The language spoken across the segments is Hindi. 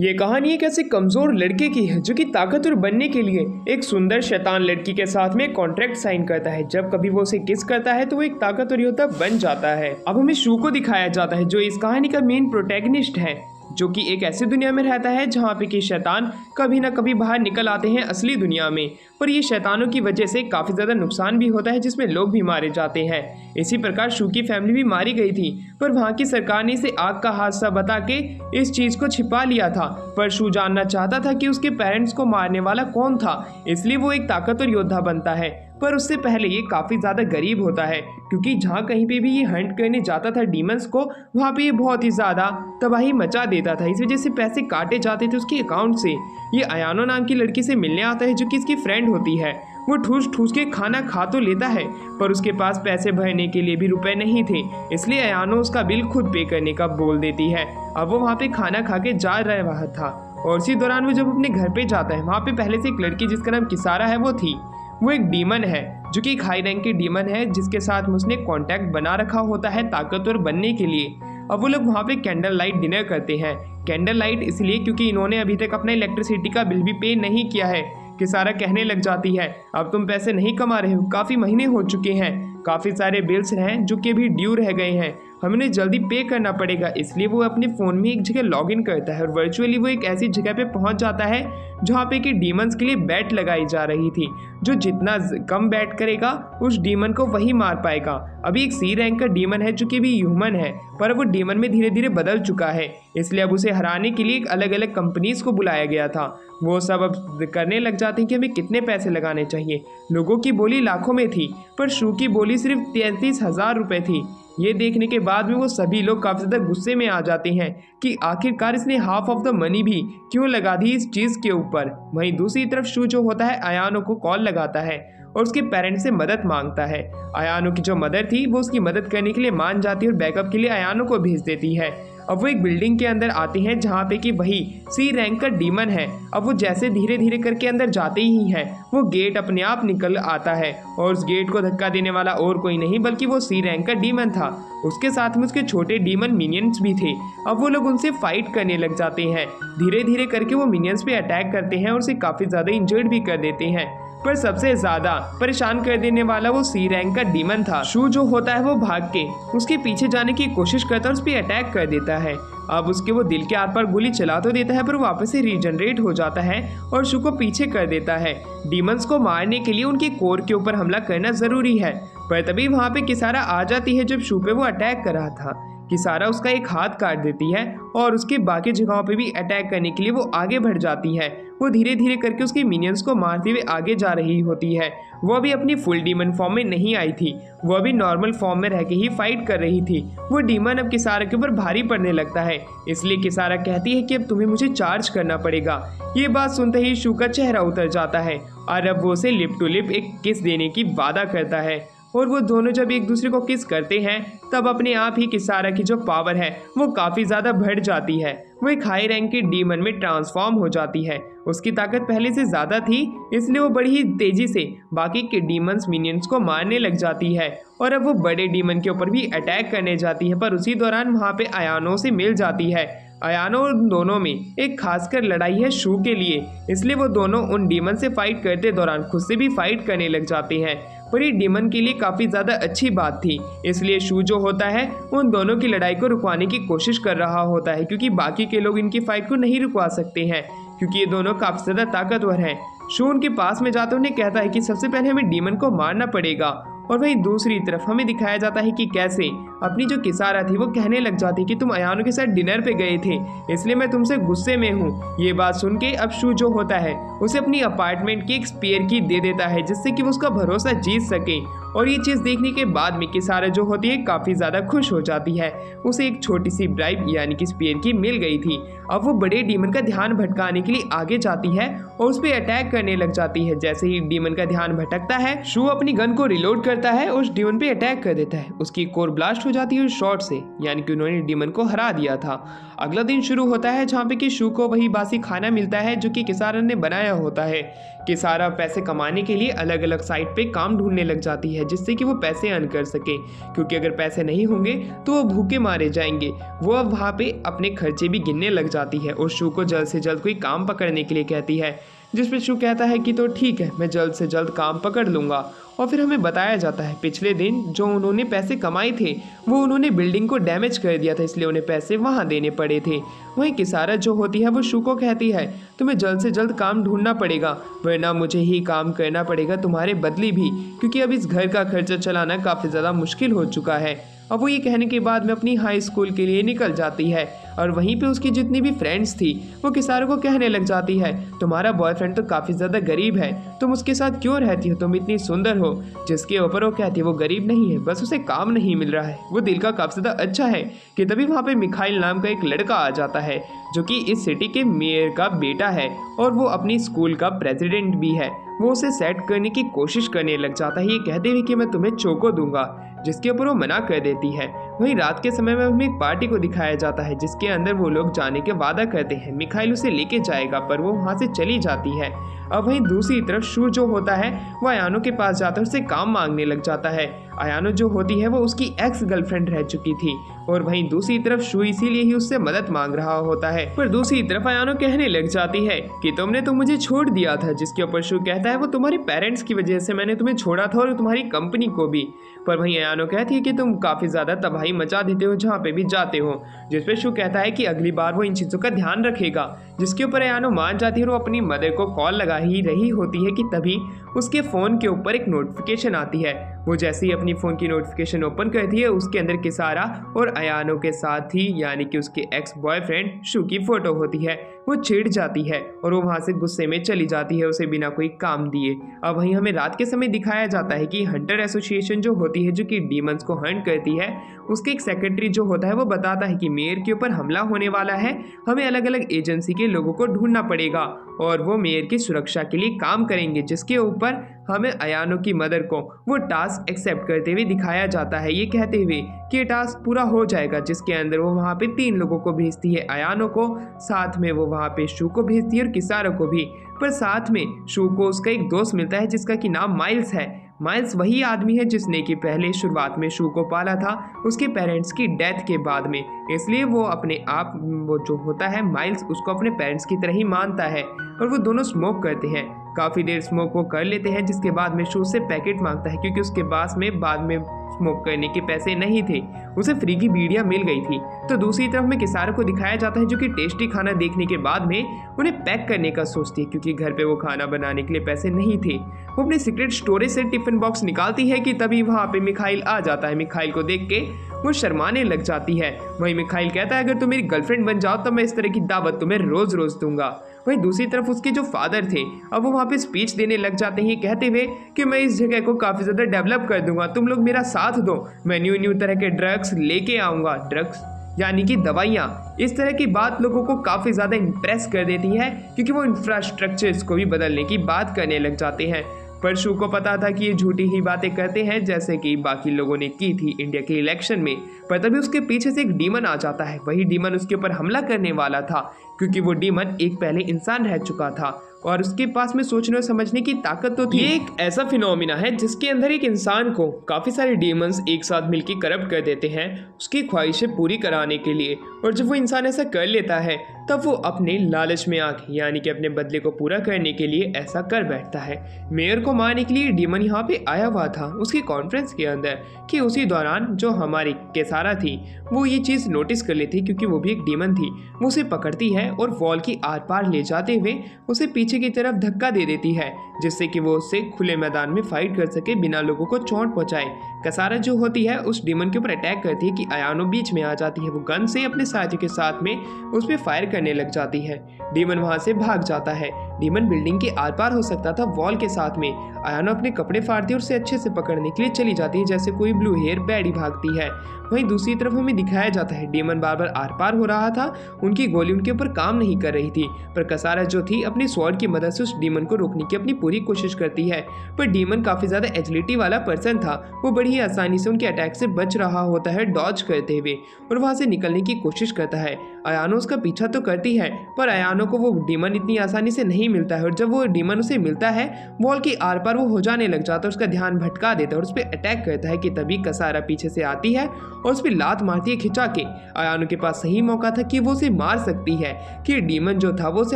ये कहानी एक ऐसे कमजोर लड़के की है जो कि ताकतवर बनने के लिए एक सुंदर शैतान लड़की के साथ में कॉन्ट्रैक्ट साइन करता है। जब कभी वो उसे किस करता है तो वो एक ताकतवर योद्धा बन जाता है। अब हमें शू को दिखाया जाता है जो इस कहानी का मेन प्रोटैगनिस्ट है, जो कि एक ऐसी दुनिया में रहता है जहाँ पे कि शैतान कभी ना कभी बाहर निकल आते हैं असली दुनिया में। पर ये शैतानों की वजह से काफ़ी ज़्यादा नुकसान भी होता है जिसमें लोग भी मारे जाते हैं। इसी प्रकार शू की फैमिली भी मारी गई थी, पर वहाँ की सरकार ने इसे आग का हादसा बता के इस चीज़ को छिपा लिया था। पर शू जानना चाहता था कि उसके पेरेंट्स को मारने वाला कौन था, इसलिए वो एक ताकतवर योद्धा बनता है। पर उससे पहले ये काफ़ी ज़्यादा गरीब होता है, क्योंकि जहाँ कहीं पे भी ये हंट करने जाता था डीमंस को, वहाँ पे ये बहुत ही ज़्यादा तबाही मचा देता था। इस वजह से पैसे काटे जाते थे उसके अकाउंट से। ये अयानो नाम की लड़की से मिलने आता है जो कि इसकी फ्रेंड होती है। वो ठूस ठूस के खाना खा तो लेता है, पर उसके पास पैसे भरने के लिए भी रुपए नहीं थे, इसलिए अयानो उसका बिल खुद पे करने का बोल देती है। अब वो वहाँ पे खाना खा के जा रहा था, और इसी दौरान वो जब अपने घर पे जाता है, वहाँ पे पहले से एक लड़की जिसका नाम किसारा है वो थी। वो एक डीमन है जो कि एक हाई रैंक की डीमन है, जिसके साथ उसने कॉन्टैक्ट बना रखा होता है ताकतवर बनने के लिए। अब वो लोग वहाँ पे कैंडल लाइट डिनर करते हैं। कैंडल लाइट इसलिए क्योंकि इन्होंने अभी तक अपना इलेक्ट्रिसिटी का बिल भी पे नहीं किया है। किसारा कहने लग जाती है, अब तुम पैसे नहीं कमा रहे हो, काफ़ी महीने हो चुके हैं, काफ़ी सारे बिल्स हैं जो कि अभी ड्यू रह गए हैं, हमें जल्दी पे करना पड़ेगा। इसलिए वो अपने फ़ोन में एक जगह लॉगिन करता है और वर्चुअली वो एक ऐसी जगह पे पहुंच जाता है जहाँ पे कि डीमंस के लिए बैट लगाई जा रही थी। जो जितना कम बैट करेगा उस डीमन को वही मार पाएगा। अभी एक सी रैंक का डीमन है जो कि भी ह्यूमन है, पर वो डीमन में धीरे धीरे बदल चुका है, इसलिए अब उसे हराने के लिए एक अलग अलग कंपनीज को बुलाया गया था। वो सब अब करने लग जाते हैं कि हमें कितने पैसे लगाने चाहिए। लोगों की बोली लाखों में थी, पर शू की बोली सिर्फ 33,000 रुपये थी। ये देखने के बाद में वो सभी लोग काफ़ी ज़्यादा गुस्से में आ जाते हैं कि आखिरकार इसने हाफ ऑफ द मनी भी क्यों लगा दी इस चीज़ के ऊपर। वहीं दूसरी तरफ शू जो होता है अयानो को कॉल लगाता है और उसके पेरेंट्स से मदद मांगता है। अयानो की जो मदर थी वो उसकी मदद करने के लिए मान जाती है और बैकअप के लिए अयानो को भेज देती है। अब वो एक बिल्डिंग के अंदर आते हैं जहाँ पे कि वही सी रैंक का डीमन है। अब वो जैसे धीरे धीरे करके अंदर जाते ही हैं, वो गेट अपने आप निकल आता है और उस गेट को धक्का देने वाला और कोई नहीं बल्कि वो सी रैंक का डीमन था। उसके साथ में उसके छोटे डीमन मिनियंस भी थे। अब वो लोग उनसे फाइट करने लग जाते हैं। धीरे धीरे करके वो मिनियंस पे अटैक करते हैं और उसे काफ़ी ज़्यादा इंजर्ड भी कर देते हैं। पर सबसे ज्यादा परेशान कर देने वाला वो सी रैंक का डीमन था। शू जो होता है वो भाग के उसके पीछे जाने की कोशिश करता है और उस पर अटैक कर देता है। अब उसके वो दिल के आर पार गोली चला तो देता है, पर वापस से रीजनरेट हो जाता है और शू को पीछे कर देता है। डीमंस को मारने के लिए उनके कोर के ऊपर हमला करना जरूरी है, पर तभी वहाँ पे किसारा आ जाती है जब शू पे वो अटैक कर रहा था। किसारा उसका एक हाथ काट देती है और उसके बाकी जगहों पे भी अटैक करने के लिए वो आगे बढ़ जाती है। वो धीरे धीरे करके उसके मिनियंस को मारते हुए आगे जा रही होती है। वो अभी अपनी फुल डीमन फॉर्म में नहीं आई थी, वो अभी नॉर्मल फॉर्म में रह के ही फाइट कर रही थी। वो डीमन अब किसारा के ऊपर भारी पड़ने लगता है, इसलिए किसारा कहती है कि अब तुम्हें मुझे चार्ज करना पड़ेगा। ये बात सुनते ही शू का चेहरा उतर जाता है और अब वो उसे लिप टू लिप एक किस देने की वादा करता है। और वो दोनों जब एक दूसरे को किस करते हैं तब अपने आप ही किसारा की जो पावर है वो काफ़ी ज़्यादा बढ़ जाती है। वो एक हाई रैंक के डीमन में ट्रांसफॉर्म हो जाती है। उसकी ताकत पहले से ज़्यादा थी, इसलिए वो बड़ी ही तेज़ी से बाकी के डीमंस मिनियंस को मारने लग जाती है और अब वो बड़े डीमन के ऊपर भी अटैक करने जाती है। पर उसी दौरान वहाँ पे अयानो से मिल जाती है। अयानो और उन दोनों में एक खासकर लड़ाई है शू के लिए, इसलिए वो दोनों उन डीमन से फाइट करते दौरान खुद से भी फाइट करने लग जाते हैं। पर ये डीमन के लिए काफ़ी ज़्यादा अच्छी बात थी, इसलिए शू जो होता है उन दोनों की लड़ाई को रुकवाने की कोशिश कर रहा होता है, क्योंकि बाकी के लोग इनकी फाइट को नहीं रुकवा सकते हैं क्योंकि ये दोनों काफ़ी ज़्यादा ताकतवर हैं। शू उनके पास में जाते उन्हें कहता है कि सबसे पहले हमें डीमन को मारना पड़ेगा। और वहीं दूसरी तरफ हमें दिखाया जाता है कि कैसे अपनी जो किसारा थी वो कहने लग जाती कि तुम अयानो के साथ डिनर पे गए थे, इसलिए मैं तुमसे गुस्से में हूँ। ये बात सुन के अब शू जो होता है उसे अपनी अपार्टमेंट की एक स्पेयर की दे देता है जिससे कि वो उसका भरोसा जीत सके। और ये चीज़ देखने के बाद में किसारा जो होती है काफ़ी ज़्यादा खुश हो जाती है। उसे एक छोटी सी ब्राइब यानी कि स्पेयर की मिल गई थी। अब वो बड़े डीमन का ध्यान भटकाने के लिए आगे जाती है और उस पर अटैक करने लग जाती है। जैसे ही डीमन का ध्यान भटकता है, शू अपनी गन को रिलोड करता है, उस डीमन पे अटैक कर देता है। उसकी कोर ब्लास्ट हो जाती है उस शॉट से, यानी कि उन्होंने डीमन को हरा दिया था। अगला दिन शुरू होता है जहाँ पे कि शू को वही बासी खाना मिलता है जो कि किसारा ने बनाया होता है। किसारा पैसे कमाने के लिए अलग अलग साइट पे काम ढूंढने लग जाती है। है जिससे कि वो पैसे अर्न कर सके, क्योंकि अगर पैसे नहीं होंगे तो वो भूखे मारे जाएंगे। वो अब वहाँ पे अपने खर्चे भी गिनने लग जाती है और शू को जल्द से जल्द कोई काम पकड़ने के लिए कहती है, जिस पे शू कहता है कि तो ठीक है, मैं जल्द से जल्द काम पकड़ लूँगा। और फिर हमें बताया जाता है पिछले दिन जो उन्होंने पैसे कमाए थे वो उन्होंने बिल्डिंग को डैमेज कर दिया था, इसलिए उन्हें पैसे वहाँ देने पड़े थे। वहीं किसारा जो होती है वो शू को कहती है, तुम्हें जल्द से जल्द काम ढूंढना पड़ेगा, वरना मुझे ही काम करना पड़ेगा तुम्हारे बदले भी, क्योंकि अब इस घर का खर्चा चलाना काफ़ी ज़्यादा मुश्किल हो चुका है। अब वो ये कहने के बाद में अपनी हाई स्कूल के लिए निकल जाती है और वहीं पे उसकी जितनी भी फ्रेंड्स थी वो किसारा को कहने लग जाती है, तुम्हारा बॉयफ्रेंड तो काफ़ी ज़्यादा गरीब है, तुम उसके साथ क्यों रहती हो, तुम इतनी सुंदर हो। जिसके ऊपर वो कहती है वो गरीब नहीं है, बस उसे काम नहीं मिल रहा है, वो दिल का काफ़ी ज़्यादा अच्छा है। कि तभी वहाँ पे मिखाइल नाम का एक लड़का आ जाता है जो कि इस सिटी के मेयर का बेटा है और वो अपनी स्कूल का प्रेसिडेंट भी है। वो उसे सेट करने की कोशिश करने लग जाता है, ये कहते हुए कि मैं तुम्हें चोको दूंगा, जिसके ऊपर वो मना कर देती है। वहीं रात के समय में हमें एक पार्टी को दिखाया जाता है जिसके अंदर वो लोग जाने के वादा करते हैं। मिखाइल उसे लेके जाएगा पर वो वहाँ से चली जाती है। अब वहीं दूसरी तरफ शू जो होता है वो अयानो के पास जाता है, उससे काम मांगने लग जाता है। अयानो जो होती है वो उसकी एक्स गर्लफ्रेंड रह चुकी थी और वहीं दूसरी तरफ शू इसीलिए ही उससे मदद मांग रहा होता है। पर दूसरी तरफ अयानो कहने लग जाती है कि तुमने तो मुझे छोड़ दिया था, जिसके ऊपर शू कहता है वो तुम्हारे पेरेंट्स की वजह से मैंने तुम्हें छोड़ा था और तुम्हारी कंपनी को भी। पर वहीं अयानो कहती है कि तुम काफ़ी ज़्यादा तबाही मचा देते हो जहाँ पे भी जाते हो, जिस पे शू कहता है कि अगली बार वो इन चीज़ों का ध्यान रखेगा, जिसके ऊपर अयानो मान जाती है और वो अपनी मदर को कॉल लगा ही रही होती है कि तभी उसके फ़ोन के ऊपर एक नोटिफिकेशन आती है। वो जैसे ही अपनी फ़ोन की नोटिफिकेशन ओपन करती है उसके अंदर किसारा और अयानो के साथ ही यानी कि उसके एक्स बॉयफ्रेंड शू की फ़ोटो होती है। वो चिढ़ जाती है और वो वहाँ से गुस्से में चली जाती है उसे बिना कोई काम दिए। अब वहीं हमें रात के समय दिखाया जाता है कि हंटर एसोसिएशन जो होती है जो कि डीमंस को हंट करती है, उसके एक सेक्रेटरी जो होता है वो बताता है कि मेयर के ऊपर हमला होने वाला है, हमें अलग अलग एजेंसी के लोगों को ढूंढना पड़ेगा और वो मेयर की सुरक्षा के लिए काम करेंगे, जिसके ऊपर हमें अयानो की मदर को वो टास्क एक्सेप्ट करते हुए दिखाया जाता है, ये कहते हुए कि ये टास्क पूरा हो जाएगा, जिसके अंदर वो वहाँ पे 3 लोगों को भेजती है, अयानो को, साथ में वो वहाँ पे शू को भेजती है और किसारो को भी। पर साथ में शू को उसका एक दोस्त मिलता है जिसका कि नाम माइल्स है। माइल्स वही आदमी है जिसने कि पहले शुरुआत में शू को पाला था उसके पेरेंट्स की डेथ के बाद में, इसलिए वो अपने आप वो जो होता है माइल्स उसको अपने पेरेंट्स की तरह ही मानता है और वो दोनों स्मोक करते हैं। काफ़ी देर स्मोक वो कर लेते हैं जिसके बाद में शू से पैकेट मांगता है क्योंकि उसके पास में बाद में स्मोक करने के पैसे नहीं थे, उसे फ्री की बीड़ियाँ मिल गई थी। तो दूसरी तरफ में किसारो को दिखाया जाता है जो कि टेस्टी खाना देखने के बाद में उन्हें पैक करने का सोचती है क्योंकि घर पे वो खाना बनाने के लिए पैसे नहीं थे। वो अपने सीक्रेट स्टोरेज से टिफिन बॉक्स निकालती है कि तभी वहाँ पे मिखाइल आ जाता है। मिखाइल को देख के वो शर्माने लग जाती है। वहीं मिखाइल कहता है अगर तुम मेरी गर्लफ्रेंड बन जाओ तो मैं इस तरह की दावत तुम्हें रोज रोज दूंगा। वहीं दूसरी तरफ उसके जो फादर थे अब वो वहाँ पे स्पीच देने लग जाते हैं कहते हुए कि मैं इस जगह को काफ़ी ज़्यादा डेवलप कर दूंगा, तुम लोग मेरा साथ दो, मैं न्यू तरह के ड्रग्स लेके आऊँगा, ड्रग्स यानी कि दवाइयाँ। इस तरह की बात लोगों को काफ़ी ज़्यादा इम्प्रेस कर देती है क्योंकि वो इंफ्रास्ट्रक्चर्स को भी बदलने की बात करने लग जाते हैं। पर शू को पता था कि ये झूठी ही बातें करते हैं जैसे कि बाकी लोगों ने की थी इंडिया के इलेक्शन में। पर तभी उसके पीछे से एक डीमन आ जाता है, वही डीमन उसके ऊपर हमला करने वाला था क्योंकि वो डीमन एक पहले इंसान रह चुका था और उसके पास में सोचने और समझने की ताकत तो थी। ये एक ऐसा फिनोमिना है जिसके अंदर एक इंसान को काफ़ी सारे डीमंस एक साथ मिलकर करप्ट कर देते हैं उसकी ख्वाहिशें पूरी कराने के लिए, और जब वो इंसान ऐसा कर लेता है तब वो अपने लालच में आके यानी कि अपने बदले को पूरा करने के लिए ऐसा कर बैठता है। मेयर को मारने के लिए डीमन यहाँ पे आया हुआ था उसकी कॉन्फ्रेंस के अंदर कि उसी दौरान जो हमारी केसारा थी वो ये चीज़ नोटिस कर लेती क्योंकि वो भी एक डीमन थी। वो उसे पकड़ती है और वॉल की आर पार ले जाते हुए उसे पीछे की तरफ धक्का दे देती है जिससे कि वो उससे खुले मैदान में फाइट कर सके बिना लोगों को चोट पहुंचाए। कसारा जो होती है उस डीमन के ऊपर अटैक करती है कि अयानो बीच में आ जाती है, वो गन से अपने साथी के साथ में उस पर फायर करने लग जाती है। डीमन वहां से भाग जाता है। डीमन बिल्डिंग के आर पार हो सकता था वॉल के साथ में। अयानो अपने कपड़े फाड़ती है और उसे अच्छे से पकड़ने के लिए चली जाती है जैसे कोई ब्लू हेयर बैडी भागती है। वहीं दूसरी तरफ हमें दिखाया जाता है डीमन बार बार आर पार हो रहा था, उनकी गोली उनके ऊपर काम नहीं कर रही थी, पर कसारा जो थी अपनी स्वॉर्ड की मदद से उस डीमन को रोकने की अपनी पूरी कोशिश करती है। पर डीमन काफ़ी ज़्यादा एजिलिटी वाला पर्सन था, वो बड़ी ही आसानी से उनके अटैक से बच रहा होता है, डॉज करते हुए, और वहाँ से निकलने की कोशिश करता है। अयानो उसका पीछा तो करती है, पर अयानो को वो डीमन इतनी आसानी से नहीं मिलता है, और जब वो डीमन उसे मिलता है वॉल की आर पार वो हो जाने लग जाता है, उसका ध्यान भटका देता है और उस पर अटैक करता है कि तभी कसारा पीछे से आती है और उस पर लात मारती है खिंचा के। अयानो के पास सही मौका था कि वो उसे मार सकती है कि डीमन जो था वो उसे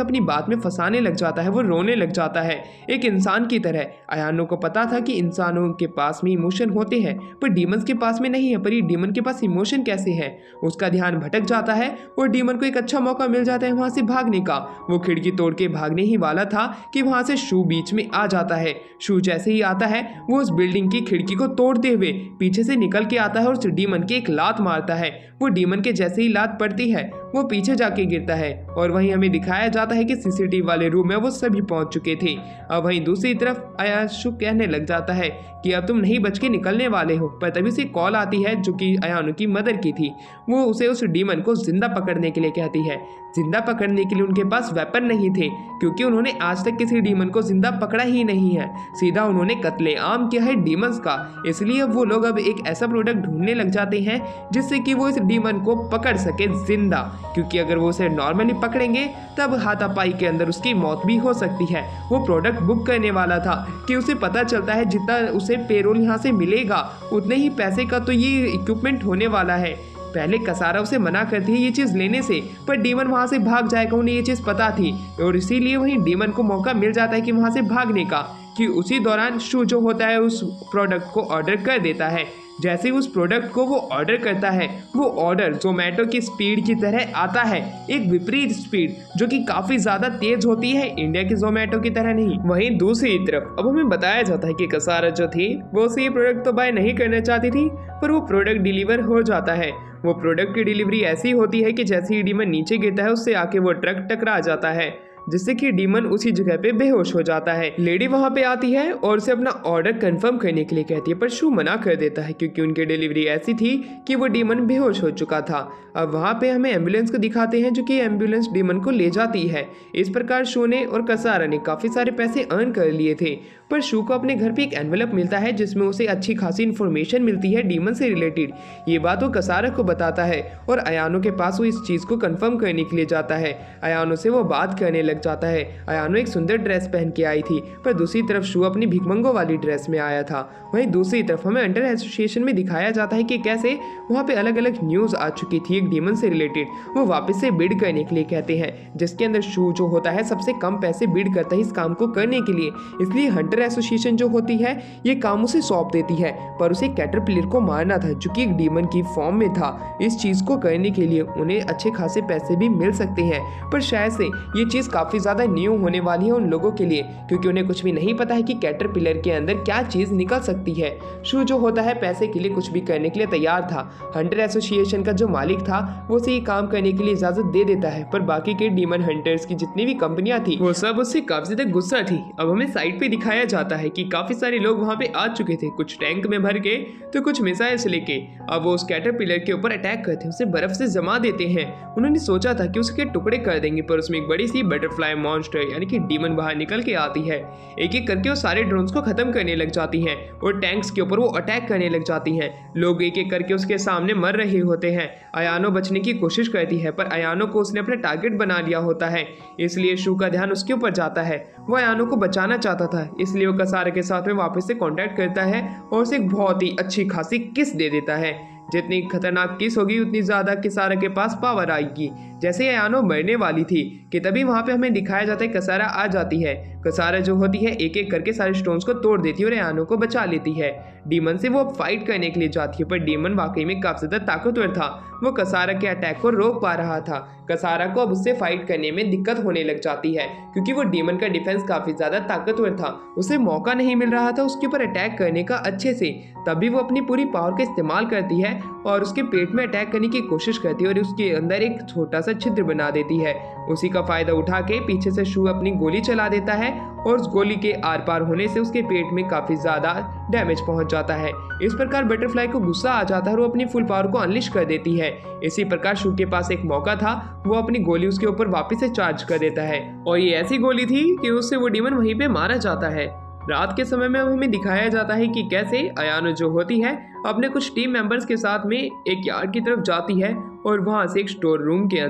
अपनी बात में फंसाने लग जाता है, वो रोने लग जाता है एक इंसान की तरह। अयानो को पता था कि इंसानों के पास में इमोशन होते हैं पर डीमंस के पास में नहीं है, पर ये डीमन के पास इमोशन कैसे है। उसका ध्यान भटक जाता है और डीमन को एक अच्छा मौका मिल जाता है वहां से भागने का। वो खिड़की तोड़ के भागने ही वाला था कि वहां से शू बीच में आ जाता है। शू जैसे ही आता है वो उस बिल्डिंग की खिड़की को तोड़ते हुए पीछे से निकल के आता है और उस डीमन की एक लात मारता है। वो डीमन के जैसे ही लात पड़ती है वो पीछे जाके गिरता है और वहीं हमें दिखाया जाता है कि सीसीटीवी वाले रूम में वो सभी पहुंच चुके थे। अब वहीं दूसरी तरफ अयाशु कहने लग जाता है कि अब तुम नहीं बच के निकलने वाले हो, पर तभी से कॉल आती है जो कि अयानु की मदर की थी। वो उसे उस डीमन को जिंदा पकड़ने के लिए कहती है। जिंदा पकड़ने के लिए उनके पास वेपन नहीं थे क्योंकि उन्होंने आज तक किसी डीमन को जिंदा पकड़ा ही नहीं है, सीधा उन्होंने कत्लेआम किया है डीमंस का। इसलिए वो लोग अब एक ऐसा प्रोडक्ट ढूंढने लग जाते हैं जिससे कि वो इस डीमन को पकड़ सके जिंदा, क्योंकि अगर वो उसे नॉर्मली पकड़ेंगे तब हाथापाई के अंदर उसकी मौत भी हो सकती है। वो प्रोडक्ट बुक करने वाला था कि उसे पता चलता है जितना उसे पेरोल यहाँ से मिलेगा उतने ही पैसे का तो ये इक्विपमेंट होने वाला है। पहले कसारा उसे मना करती है ये चीज़ लेने से, पर डीमन वहाँ से भाग जाएगा, उन्हें ये चीज़ पता थी और इसीलिए वहीं डीमन को मौका मिल जाता है कि वहाँ से भागने का। कि उसी दौरान शू जो होता है उस प्रोडक्ट को ऑर्डर कर देता है। जैसे ही उस प्रोडक्ट को वो ऑर्डर करता है वो ऑर्डर जोमेटो की स्पीड की तरह आता है, एक विपरीत स्पीड जो कि काफ़ी ज़्यादा तेज होती है, इंडिया की जोमेटो की तरह नहीं। वहीं दूसरी तरफ अब हमें बताया जाता है कि कसारा जो थी वो उसे ये प्रोडक्ट तो बाय नहीं करना चाहती थी, पर वो प्रोडक्ट डिलीवर हो जाता है। वो प्रोडक्ट की डिलीवरी ऐसी होती है कि जैसे ही डीमन नीचे गिरता है उससे आके वो ट्रक टकरा जाता है, जिससे कि डीमन उसी जगह पे बेहोश हो जाता है। लेडी वहां पे आती है और उसे अपना ऑर्डर कंफर्म करने के लिए कहती है, पर शू मना कर देता है क्योंकि उनकी डिलीवरी ऐसी थी कि वो डीमन बेहोश हो चुका था। अब वहां पे हमें एम्बुलेंस को दिखाते हैं जो कि एम्बुलेंस डीमन को ले जाती है। इस प्रकार शू ने और कसारा ने काफी सारे पैसे अर्न कर लिए थे, पर शू को अपने घर पे एक एनवेलप मिलता है जिसमें उसे अच्छी खासी इन्फॉर्मेशन मिलती है डीमन से रिलेटेड। ये बात वो कसारा को बताता है और अयानो के पास वो इस चीज को कंफर्म करने के लिए जाता है। अयानो से वो बात करने लग जाता है। अयानो एक सुंदर ड्रेस पहन के आई थी, पर दूसरी तरफ शू अपनी भिखमंगो वाली ड्रेस में आया था। वहीं दूसरी तरफ हमें अंडर एसोसिएशन में दिखाया जाता है कि कैसे वहाँ पे अलग अलग न्यूज आ चुकी थी एक डीमन से रिलेटेड। वो वापस से बिड करने के लिए कहते हैं, जिसके अंदर शू जो होता है सबसे कम पैसे बिड करता है इस काम को करने के लिए। इसलिए हंटर एसोसिएशन जो होती है ये काम उसे सौंप देती है, पर उसे कैटरपिलर को मारना था जो कि एक डीमन की फॉर्म में था। इस चीज को करने के लिए उन्हें अच्छे खासे पैसे भी मिल सकते हैं, पर शायद से ये चीज काफी ज्यादा न्यू होने वाली है उन लोगों के लिए, क्योंकि उन्हें कुछ भी नहीं पता है कि कैटरपिलर के अंदर क्या चीज निकल सकती है। शू जो होता है पैसे के लिए कुछ भी करने के लिए तैयार था। हंटर एसोसिएशन का जो मालिक था वो उसे ये काम करने के लिए इजाजत दे देता है, पर बाकी के डीमन हंटर्स की जितनी भी कंपनियां थी वो सब उससे काफी ज्यादा गुस्सा थी। अब हमें साइड पे दिखाया जाता है कि काफी सारे लोग वहां पे आ चुके थे, कुछ टैंक में भर के तो कुछ मिसाइल्स लेके। अब वो उस कैटरपिलर के ऊपर अटैक करते हैं, उसे बर्फ से जमा देते हैं। उन्होंने सोचा था कि उसके टुकड़े कर देंगे, पर उसमें एक बड़ी सी बटरफ्लाई मॉन्स्टर यानी कि डीमन बाहर निकल के आती है। एक एक करके वो सारे ड्रोन्स को खत्म करने लग जाती हैं और टैंक्स के ऊपर वो अटैक करने लग जाती हैं। लोग एक एक करके उसके सामने मर रहे होते हैं। अयानो बचने की कोशिश करती है, पर अयानो को उसने अपना टारगेट बना लिया होता है, इसलिए शू का ध्यान उसके ऊपर जाता है। वो अयानो को बचाना चाहता था, इसलिए वो कसारा के साथ में वापस से कांटेक्ट करता है और उसे एक बहुत ही अच्छी खासी किस दे देता है। जितनी खतरनाक किस होगी उतनी ज्यादा कसारा के पास पावर आएगी। जैसे ही अयानो मरने वाली थी कि तभी वहां पे हमें दिखाया जाता है कसारा आ जाती है। कसारा जो होती है एक एक करके सारे स्टोन्स को तोड़ देती है और अयानो को बचा लेती है। डीमन से वो फाइट करने के लिए जाती है, पर डीमन वाकई में काफी ज्यादा ताकतवर था, वो कसारा के अटैक को रोक पा रहा था। कसारा को अब उससे फाइट करने में दिक्कत होने लग जाती है क्योंकि वो डीमन का डिफेंस काफी ज्यादा ताकतवर था, उसे मौका नहीं मिल रहा था उसके ऊपर अटैक करने का अच्छे से। तभी वो अपनी पूरी पावर का इस्तेमाल करती है और उसके पेट में अटैक करने की कोशिश करती है और उसके अंदर एक छोटा सा छिद्र बना देती है। उसी का फायदा उठा के पीछे से शू अपनी गोली चला देता है और उस गोली के आर पार होने से उसके पेट में काफी ज्यादा डैमेज पहुंच जाता है। इस प्रकार बटरफ्लाई को गुस्सा आ जाता है और वो अपनी फुल पावर को अनलिश कर देती है। इसी प्रकार शू के पास एक मौका था, वो अपनी गोली उसके ऊपर वापस से चार्ज कर देता है और ये ऐसी गोली थी कि उससे वो डीमन वहीं पे मारा जाता है। रात के समय में अब हमें दिखाया जाता है कि कैसे अयानो जो होती है अपने कुछ टीम मेंबर्स के साथ में एक यार्ड की तरफ जाती है और वहां से एक स्टोर रूम के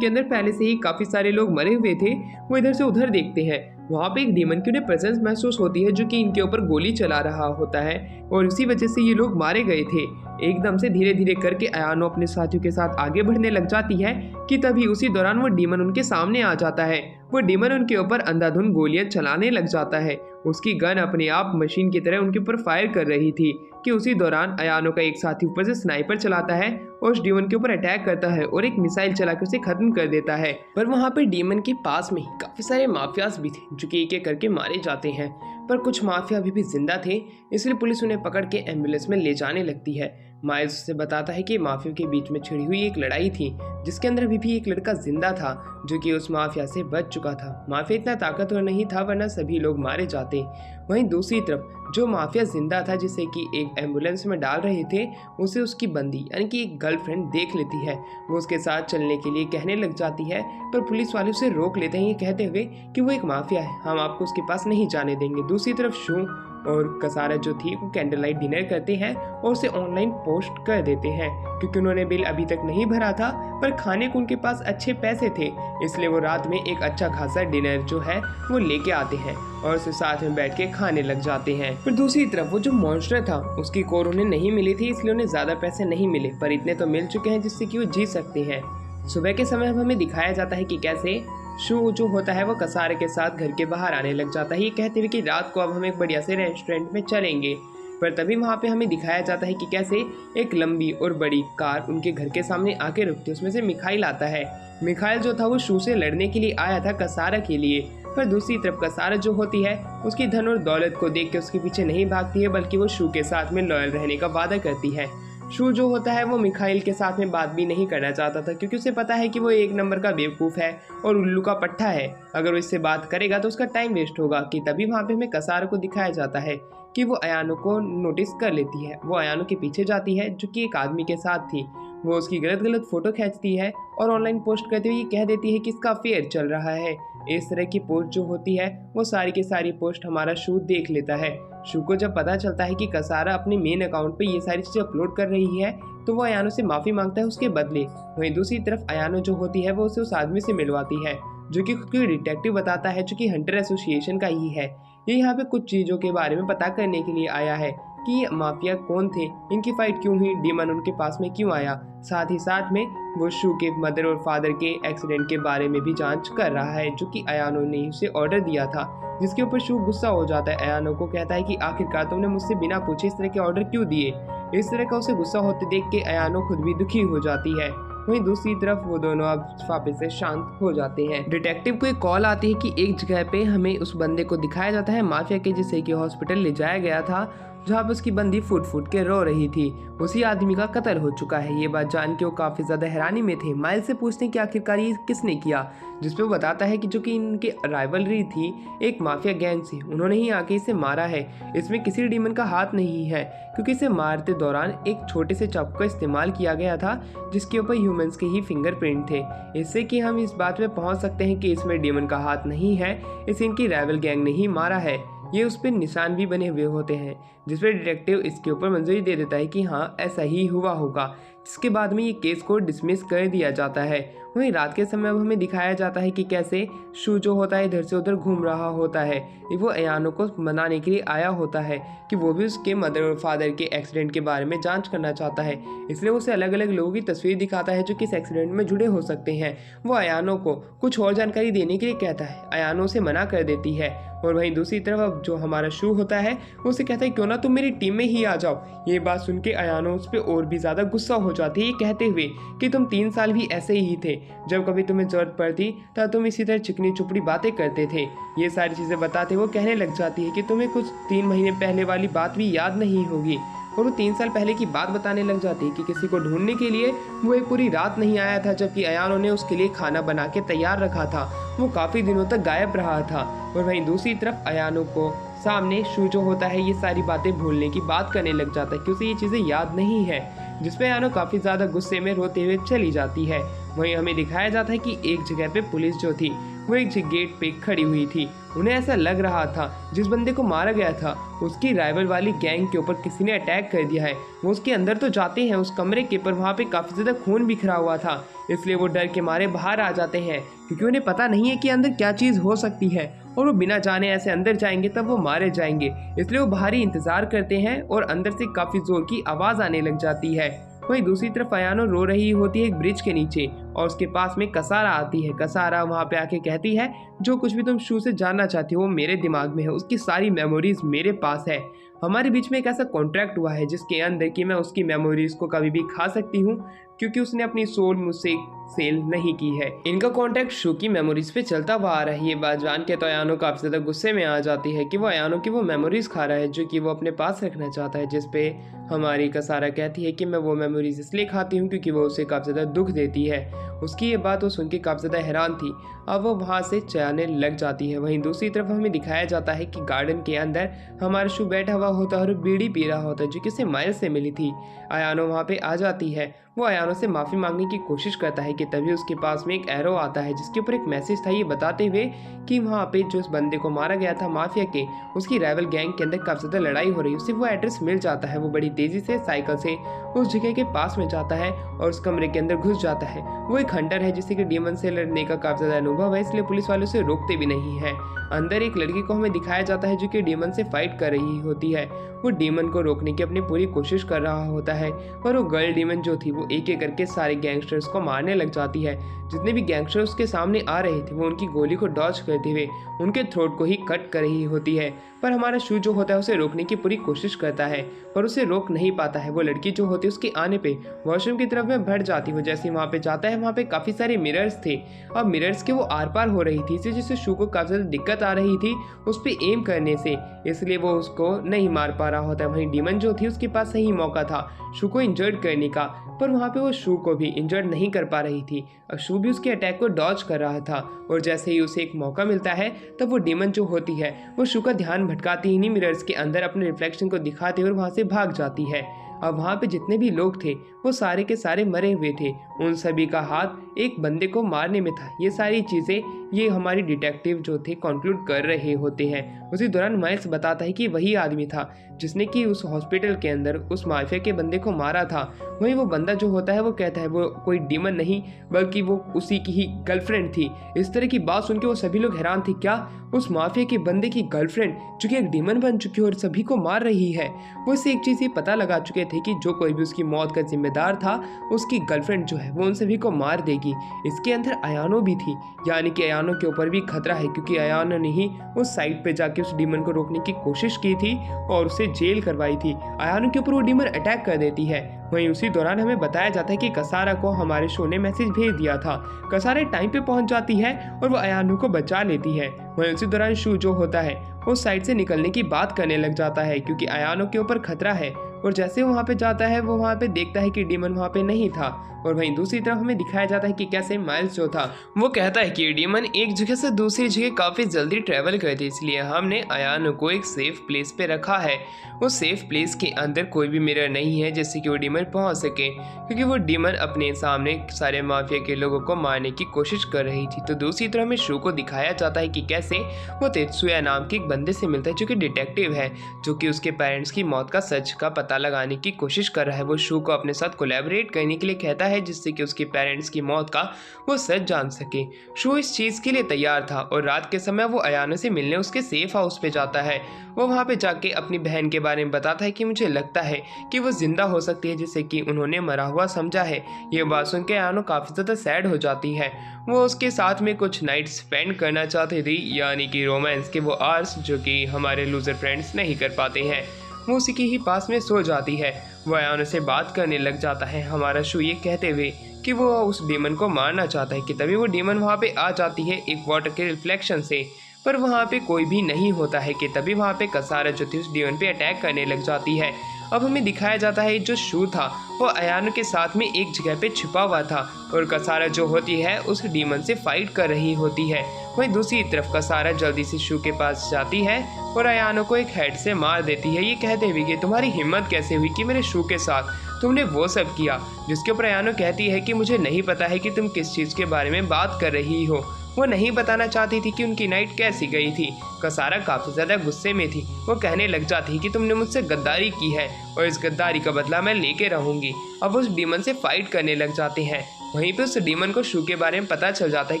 अंदर पहले से ही काफी सारे लोग मरे हुए थे। वो इधर से उधर देखते हैं, वहाँ पे एक डीमन की उन्हें प्रेजेंस महसूस होती है जो कि इनके ऊपर गोली चला रहा होता है और उसी वजह से ये लोग मारे गए थे। एकदम से धीरे धीरे करके अयानो अपने साथियों के साथ आगे बढ़ने लग जाती है कि तभी उसी दौरान वो डीमन उनके सामने आ जाता है। वो डीमन उनके ऊपर अंधाधुंध गोलियां चलाने लग जाता है। उसकी गन अपने आप मशीन की तरह उनके ऊपर फायर कर रही थी कि उसी दौरान अयानो का एक साथी ऊपर से स्नाइपर चलाता है और उस डीमन के ऊपर अटैक करता है और एक मिसाइल चला के उसे खत्म कर देता है। पर वहाँ पे डीमन के पास में ही काफी सारे माफियाज भी थे जो कि एक एक करके मारे जाते हैं, पर कुछ माफिया अभी भी जिंदा थे, इसलिए पुलिस उन्हें पकड़ के एम्बुलेंस में ले जाने लगती है। माइल्स से बताता है कि माफिया के बीच में छिड़ी हुई एक लड़ाई थी जिसके अंदर अभी भी एक लड़का जिंदा था जो कि उस माफिया से बच चुका था। माफिया इतना ताकतवर नहीं था वरना सभी लोग मारे जाते। वहीं दूसरी तरफ जो माफिया जिंदा था जिसे कि एक एम्बुलेंस में डाल रहे थे, उसे उसकी बंदी यानी कि एक गर्लफ्रेंड देख लेती है। वो उसके साथ चलने के लिए कहने लग जाती है, पर पुलिस वाले उसे रोक लेते हैं ये कहते हुए कि वो एक माफिया है, हम आपको उसके पास नहीं जाने देंगे। दूसरी तरफ शू और कसारा जो थी वो कैंडल लाइट डिनर करते हैं और उसे ऑनलाइन पोस्ट कर देते हैं क्योंकि उन्होंने बिल अभी तक नहीं भरा था, पर खाने को उनके पास अच्छे पैसे थे, इसलिए वो रात में एक अच्छा खासा डिनर जो है वो लेके आते हैं और उसे साथ में बैठ के खाने लग जाते हैं। पर दूसरी तरफ वो जो मॉन्स्टर था उसकी कोर उन्हें नहीं मिली थी, इसलिए उन्हें ज्यादा पैसे नहीं मिले, पर इतने तो मिल चुके हैं जिससे कि वो जी सकते हैं। सुबह के समय हमें दिखाया जाता है कि कैसे शू जो होता है वो कसारे के साथ घर के बाहर आने लग जाता है ये कहते हुए कि रात को अब हम एक बढ़िया से रेस्टोरेंट में चलेंगे। पर तभी वहाँ पे हमें दिखाया जाता है कि कैसे एक लंबी और बड़ी कार उनके घर के सामने आके रुकती है। उसमें से मिखाइल आता है। मिखाइल जो था वो शू से लड़ने के लिए आया था कसारा के लिए, पर दूसरी तरफ कसारा जो होती है उसकी धन और दौलत को देख के उसके पीछे नहीं भागती है बल्कि वो शू के साथ में लॉयल रहने का वादा करती है। शू जो होता है वो मिखाइल के साथ में बात भी नहीं करना चाहता था क्योंकि उसे पता है कि वो एक नंबर का बेवकूफ़ है और उल्लू का पट्टा है, अगर वो इससे बात करेगा तो उसका टाइम वेस्ट होगा। कि तभी वहाँ पे हमें कसार को दिखाया जाता है कि वो अयानो को नोटिस कर लेती है। वो अयानो के पीछे जाती है जो कि एक आदमी के साथ थी। वो उसकी गलत फोटो खींचती है और ऑनलाइन पोस्ट करते हुए ये कह देती है कि इसका अफेयर चल रहा है। इस तरह की पोस्ट जो होती है वो सारी की सारी पोस्ट हमारा शू देख लेता है। शू को जब पता चलता है कि कसारा अपने मेन अकाउंट पे ये सारी चीज़ें अपलोड कर रही है तो वो अयानो से माफ़ी मांगता है उसके बदले। वहीं दूसरी तरफ अयानो जो होती है वो उसे उस आदमी से मिलवाती है जो कि खुद को डिटेक्टिव बताता है जो कि हंटर एसोसिएशन का ही है। ये यहाँ पे कुछ चीज़ों के बारे में पता करने के लिए आया है कि ये माफिया कौन थे, इनकी फाइट क्यों हुई, डीमन उनके पास में क्यों आया। साथ ही साथ में वो शू के मदर और फादर के एक्सीडेंट के बारे में भी जांच कर रहा है जो कि अयानो ने उसे ऑर्डर दिया था, जिसके ऊपर शू गुस्सा हो जाता है। अयानो को कहता है कि आखिरकार तुमने मुझसे बिना पूछे इस तरह के ऑर्डर क्यों दिए। इस तरह का उसे गुस्सा होते देख के अयानो खुद भी दुखी हो जाती है। वहीं दूसरी तरफ वो दोनों अब वापस से शांत हो जाते हैं। डिटेक्टिव को एक कॉल आती है कि एक जगह पे हमें उस बंदे को दिखाया जाता है माफिया के जिसे कि हॉस्पिटल ले जाया गया था जहाँ पर उसकी बंदी फुट फुट के रो रही थी। उसी आदमी का कत्ल हो चुका है। ये बात जान के वो काफ़ी ज़्यादा हैरानी में थे। माइल से पूछते हैं कि आखिरकार ये किसने किया, जिसपे वो बताता है कि जो कि इनके राइवलरी थी एक माफिया गैंग से, उन्होंने ही आके इसे मारा है। इसमें किसी डीमन का हाथ नहीं है क्योंकि इसे मारते दौरान एक छोटे से चाकू का इस्तेमाल किया गया था जिसके ऊपर ह्यूमंस के ही फिंगरप्रिंट थे। इससे कि हम इस बात पे पहुंच सकते हैं कि इसमें डीमन का हाथ नहीं है, इसे इनकी राइवल गैंग ने ही मारा है। ये उस पर निशान भी बने हुए होते हैं जिस पर डिटेक्टिव इसके ऊपर मंजूरी दे देता है कि हाँ ऐसा ही हुआ होगा। इसके बाद में ये केस को डिसमिस कर दिया जाता है। वहीं रात के समय हमें दिखाया जाता है कि कैसे शू जो होता है इधर से उधर घूम रहा होता है। वो अयानो को मनाने के लिए आया होता है कि वो भी उसके मदर और फादर के एक्सीडेंट के बारे में जांच करना चाहता है, इसलिए उसे अलग अलग लोगों की तस्वीर दिखाता है जो कि इस एक्सीडेंट में जुड़े हो सकते हैं। वो अयानो को कुछ और जानकारी देने के लिए कहता है, अयानो से मना कर देती है। और वहीं दूसरी तरफ अब जो हमारा शू होता है वो उसे कहता है क्यों ना तुम मेरी टीम में ही आ जाओ। ये बात सुन के अयानो उस पर और भी ज़्यादा गुस्सा हो जाती है ये कहते हुए कि तुम 3 साल भी ऐसे ही थे, जब कभी तुम्हें ज़रूरत पड़ती तब तुम इसी तरह चिकनी चुपड़ी बातें करते थे। ये सारी चीज़ें बताते वो कहने लग जाती है कि तुम्हें कुछ 3 महीने पहले वाली बात भी याद नहीं होगी। और वो 3 साल पहले की बात बताने लग जाती है कि किसी को ढूंढने के लिए वो एक पूरी रात नहीं आया था जबकि अयानो ने उसके लिए खाना बना के तैयार रखा था। वो काफ़ी दिनों तक गायब रहा था। और वहीं दूसरी तरफ अयानो को सामने शू जो होता है ये सारी बातें भूलने की बात करने लग जाता है कि उसे ये चीज़ें याद नहीं है, जिसपे अयानो काफ़ी ज़्यादा गुस्से में रोते हुए चली जाती है। वहीं हमें दिखाया जाता है कि एक जगह पे पुलिस जो थी वो एक गेट पे खड़ी हुई थी। उन्हें ऐसा लग रहा था जिस बंदे को मारा गया था उसकी राइवल वाली गैंग के ऊपर किसी ने अटैक कर दिया है। वो उसके अंदर तो जाते हैं उस कमरे के, पर वहाँ पे काफ़ी ज़्यादा खून बिखरा हुआ था, इसलिए वो डर के मारे बाहर आ जाते हैं क्योंकि उन्हें पता नहीं है कि अंदर क्या चीज़ हो सकती है और वो बिना जाने ऐसे अंदर जाएंगे तब वो मारे जाएंगे। इसलिए वो बाहर ही इंतज़ार करते हैं और अंदर से काफ़ी ज़ोर की आवाज़ आने लग जाती है। वहीं दूसरी तरफ अयानो रो रही होती है एक ब्रिज के नीचे और उसके पास में कसारा आती है। कसारा वहाँ पे आके कहती है जो कुछ भी तुम शू से जानना चाहती हो वो मेरे दिमाग में है, उसकी सारी मेमोरीज मेरे पास है। हमारे बीच में एक ऐसा कॉन्ट्रैक्ट हुआ है जिसके अंदर कि मैं उसकी मेमोरीज को कभी भी खा सकती हूँ क्योंकि उसने अपनी सोल मुझसे सेल नहीं की है। इनका कॉन्टैक्ट शू की मेमोरीज पे चलता हुआ आ रहा है। ये बात जान के तो अयानो काफी ज्यादा गुस्से में आ जाती है कि वो अयानो की वो मेमोरीज खा रहा है जो कि वो अपने पास रखना चाहता है, जिस पे हमारी कसारा कहती है कि मैं वो मेमोरीज इसलिए खाती हूँ क्योंकि वो उसे काफी ज्यादा दुख देती है। उसकी ये बात वो सुन के काफी ज्यादा हैरान थी। अब वो वहाँ से जाने लग जाती है। वहीं दूसरी तरफ हमें दिखाया जाता है कि गार्डन के अंदर हमारा शू बैठा हुआ होता है और बीड़ी पी रहा होता है जो कि उसे माइल्स से मिली थी। अयानो वहाँ पे आ जाती है। वो अयानो से माफ़ी मांगने की कोशिश करता है कि तभी उसके पास में एक एरो आता है जिसके ऊपर एक मैसेज था ये बताते हुए कि वहाँ पे जो उस बंदे को मारा गया था माफिया के, उसकी राइवल गैंग के अंदर काफ़ी ज़्यादा लड़ाई हो रही है। उसे वो एड्रेस मिल जाता है। वो बड़ी तेज़ी से साइकिल से उस जगह के पास में जाता है और उस कमरे के अंदर घुस जाता है। वो एक हंटर है जिसे कि डीमन से लड़ने का काफ़ी ज़्यादा अनुभव है, इसलिए पुलिस वाले उसे रोकते भी नहीं है। अंदर एक लड़की को हमें दिखाया जाता है जो कि डीमन से फाइट कर रही होती है। वो डीमन को रोकने की अपनी पूरी कोशिश कर रहा होता है और वो गर्ल डीमन जो थी वो एक एक करके सारे गैंगस्टर्स को मारने लग जाती है। जितने भी गैंगस्टर उसके सामने आ रहे थे वो उनकी गोली को डॉज करते हुए उनके थ्रोट को ही कट कर रही होती है, पर हमारा शू जो होता है उसे रोकने की पूरी कोशिश करता है पर उसे रोक नहीं पाता है। वो लड़की जो होती है उसके आने पे वॉशरूम की तरफ में बढ़ जाती है। जैसे वहाँ पे जाता है वहाँ पे काफ़ी सारे मिरर्स थे। अब मिरर्स के वो आर पार हो रही थी, इसे जिससे शू को काफ़ी ज़्यादा दिक्कत आ रही थी उस पर एम करने से, इसलिए वो उसको नहीं मार पा रहा होता है। वहीं डीमन जो थी उसके पास सही मौका था शू को इंजर्ड करने का, पर वहाँ पे वो शू को भी इंजर्ड नहीं कर पा रही थी और शू भी उसके अटैक को डॉज कर रहा था। और जैसे ही उसे एक मौका मिलता है तब वो डीमन जो होती है वो शू का ध्यान भटकाती ही नहीं मिरर्स के अंदर अपने रिफ्लेक्शन को दिखाते हुए वहाँ से भाग जाती है। अब वहाँ पे जितने भी लोग थे वो सारे के सारे मरे हुए थे। उन सभी का हाथ एक बंदे को मारने में था। ये सारी चीज़ें ये हमारी डिटेक्टिव जो थे कंक्लूड कर रहे होते हैं। उसी दौरान माइल्स बताता है कि वही आदमी था जिसने कि उस हॉस्पिटल के अंदर उस माफिया के बंदे को मारा था। वहीं वो बंदा जो होता है वो कहता है वो कोई डीमन नहीं बल्कि वो उसी की ही गर्लफ्रेंड थी। इस तरह की बात सुन के वो सभी लोग हैरान थे, क्या उस माफिया के बंदे की गर्लफ्रेंड जो कि एक डीमन बन चुकी है और सभी को मार रही है। वो इससे एक चीज़ ये पता लगा चुके थे कि जो कोई भी उसकी मौत का जिम्मेदार था उसकी गर्लफ्रेंड जो है वो उन सभी को मार देगी। इसके अंदर अयानो भी थी, यानी कि अयानो के ऊपर भी खतरा है क्योंकि अयानो ने ही उस साइड पे जाके उस डीमन को रोकने की कोशिश की थी और उसे जेल करवाई थी। अयानो के ऊपर वो डीमन अटैक कर देती है। वहीं उसी दौरान हमें बताया जाता है कि कसारा को हमारे शो ने मैसेज भेज दिया था। कसारा टाइम पे पहुंच जाती है और वो अयानो को बचा लेती है। वहीं उसी दौरान शू जो होता है उस साइड से निकलने की बात करने लग जाता है क्योंकि अयानो के ऊपर खतरा है। और जैसे वहाँ पे जाता है वो वहाँ पे देखता है कि डीमन वहाँ पे नहीं था। और वहीं दूसरी तरफ हमें दिखाया जाता है कि कैसे माइल्स जो था वो कहता है कि डीमन एक जगह से दूसरी जगह काफ़ी जल्दी ट्रैवल करती है, इसलिए हमने अयानो को एक सेफ प्लेस पे रखा है। उस सेफ प्लेस के अंदर कोई भी मिरर नहीं है जिससे कि वो डीमन पहुँच सके, क्योंकि वो डीमन अपने सामने सारे माफिया के लोगों को मारने की कोशिश कर रही थी। तो दूसरी तरफ हमें शो को दिखाया जाता है कि कैसे वो तेत्सुया नाम के एक बंदे से मिलता है जो कि डिटेक्टिव है, जो कि उसके पेरेंट्स की मौत का सच का पता लगाने की कोशिश कर रहा है। वो शू को अपने साथ कोलैबोरेट करने के लिए कहता है जिससे कि उसके पेरेंट्स की मौत का वो सच जान सके। शू इस चीज़ के लिए तैयार था और रात के समय वो अयानो से मिलने उसके सेफ हाउस पे जाता है। वो वहाँ पे जाके अपनी बहन के बारे में बताता है कि मुझे लगता है कि वो जिंदा हो सकती है जिससे कि उन्होंने मरा हुआ समझा है। ये बात सुन के अयानो काफ़ी ज़्यादा सैड हो जाती है। वो उसके साथ में कुछ नाइट स्पेंड करना चाहती थी, यानी कि रोमांस के वो आवर्स जो कि हमारे लूजर फ्रेंड्स नहीं कर पाते हैं। वो उसी के ही पास में सो जाती है। वो अयानो से बात करने लग जाता है, हमारा शू ये कहते हुए कि वो उस डीमन को मारना चाहता है कि तभी वो डीमन वहाँ पे आ जाती है एक वाटर के रिफ्लेक्शन से, पर वहाँ पे कोई भी नहीं होता है कि तभी वहाँ पे कसारा जो थी उस डीमन पे अटैक करने लग जाती है। अब हमें दिखाया जाता है जो शू था वो अयानो के साथ में एक जगह पे छिपा हुआ था और कसारा जो होती है उस डीमन से फाइट कर रही होती है। वहीं दूसरी तरफ कसारा जल्दी से शू के पास जाती है और अयानो को एक हेड से मार देती है, ये कहते हुए कि तुम्हारी हिम्मत कैसे हुई कि मेरे शू के साथ तुमने वो सब किया। जिसके ऊपर अयानो कहती है कि मुझे नहीं पता है कि तुम किस चीज़ के बारे में बात कर रही हो। वो नहीं बताना चाहती थी कि उनकी नाइट कैसी गई थी। कसारा काफ़ी ज़्यादा गुस्से में थी। वो कहने लग जाती कि तुमने मुझसे गद्दारी की है और इस गद्दारी का बदला मैं लेके रहूँगी। अब उस डीमन से फाइट करने लग जाते हैं। वहीं पे उस डीमन को शू के बारे में पता चल जाता है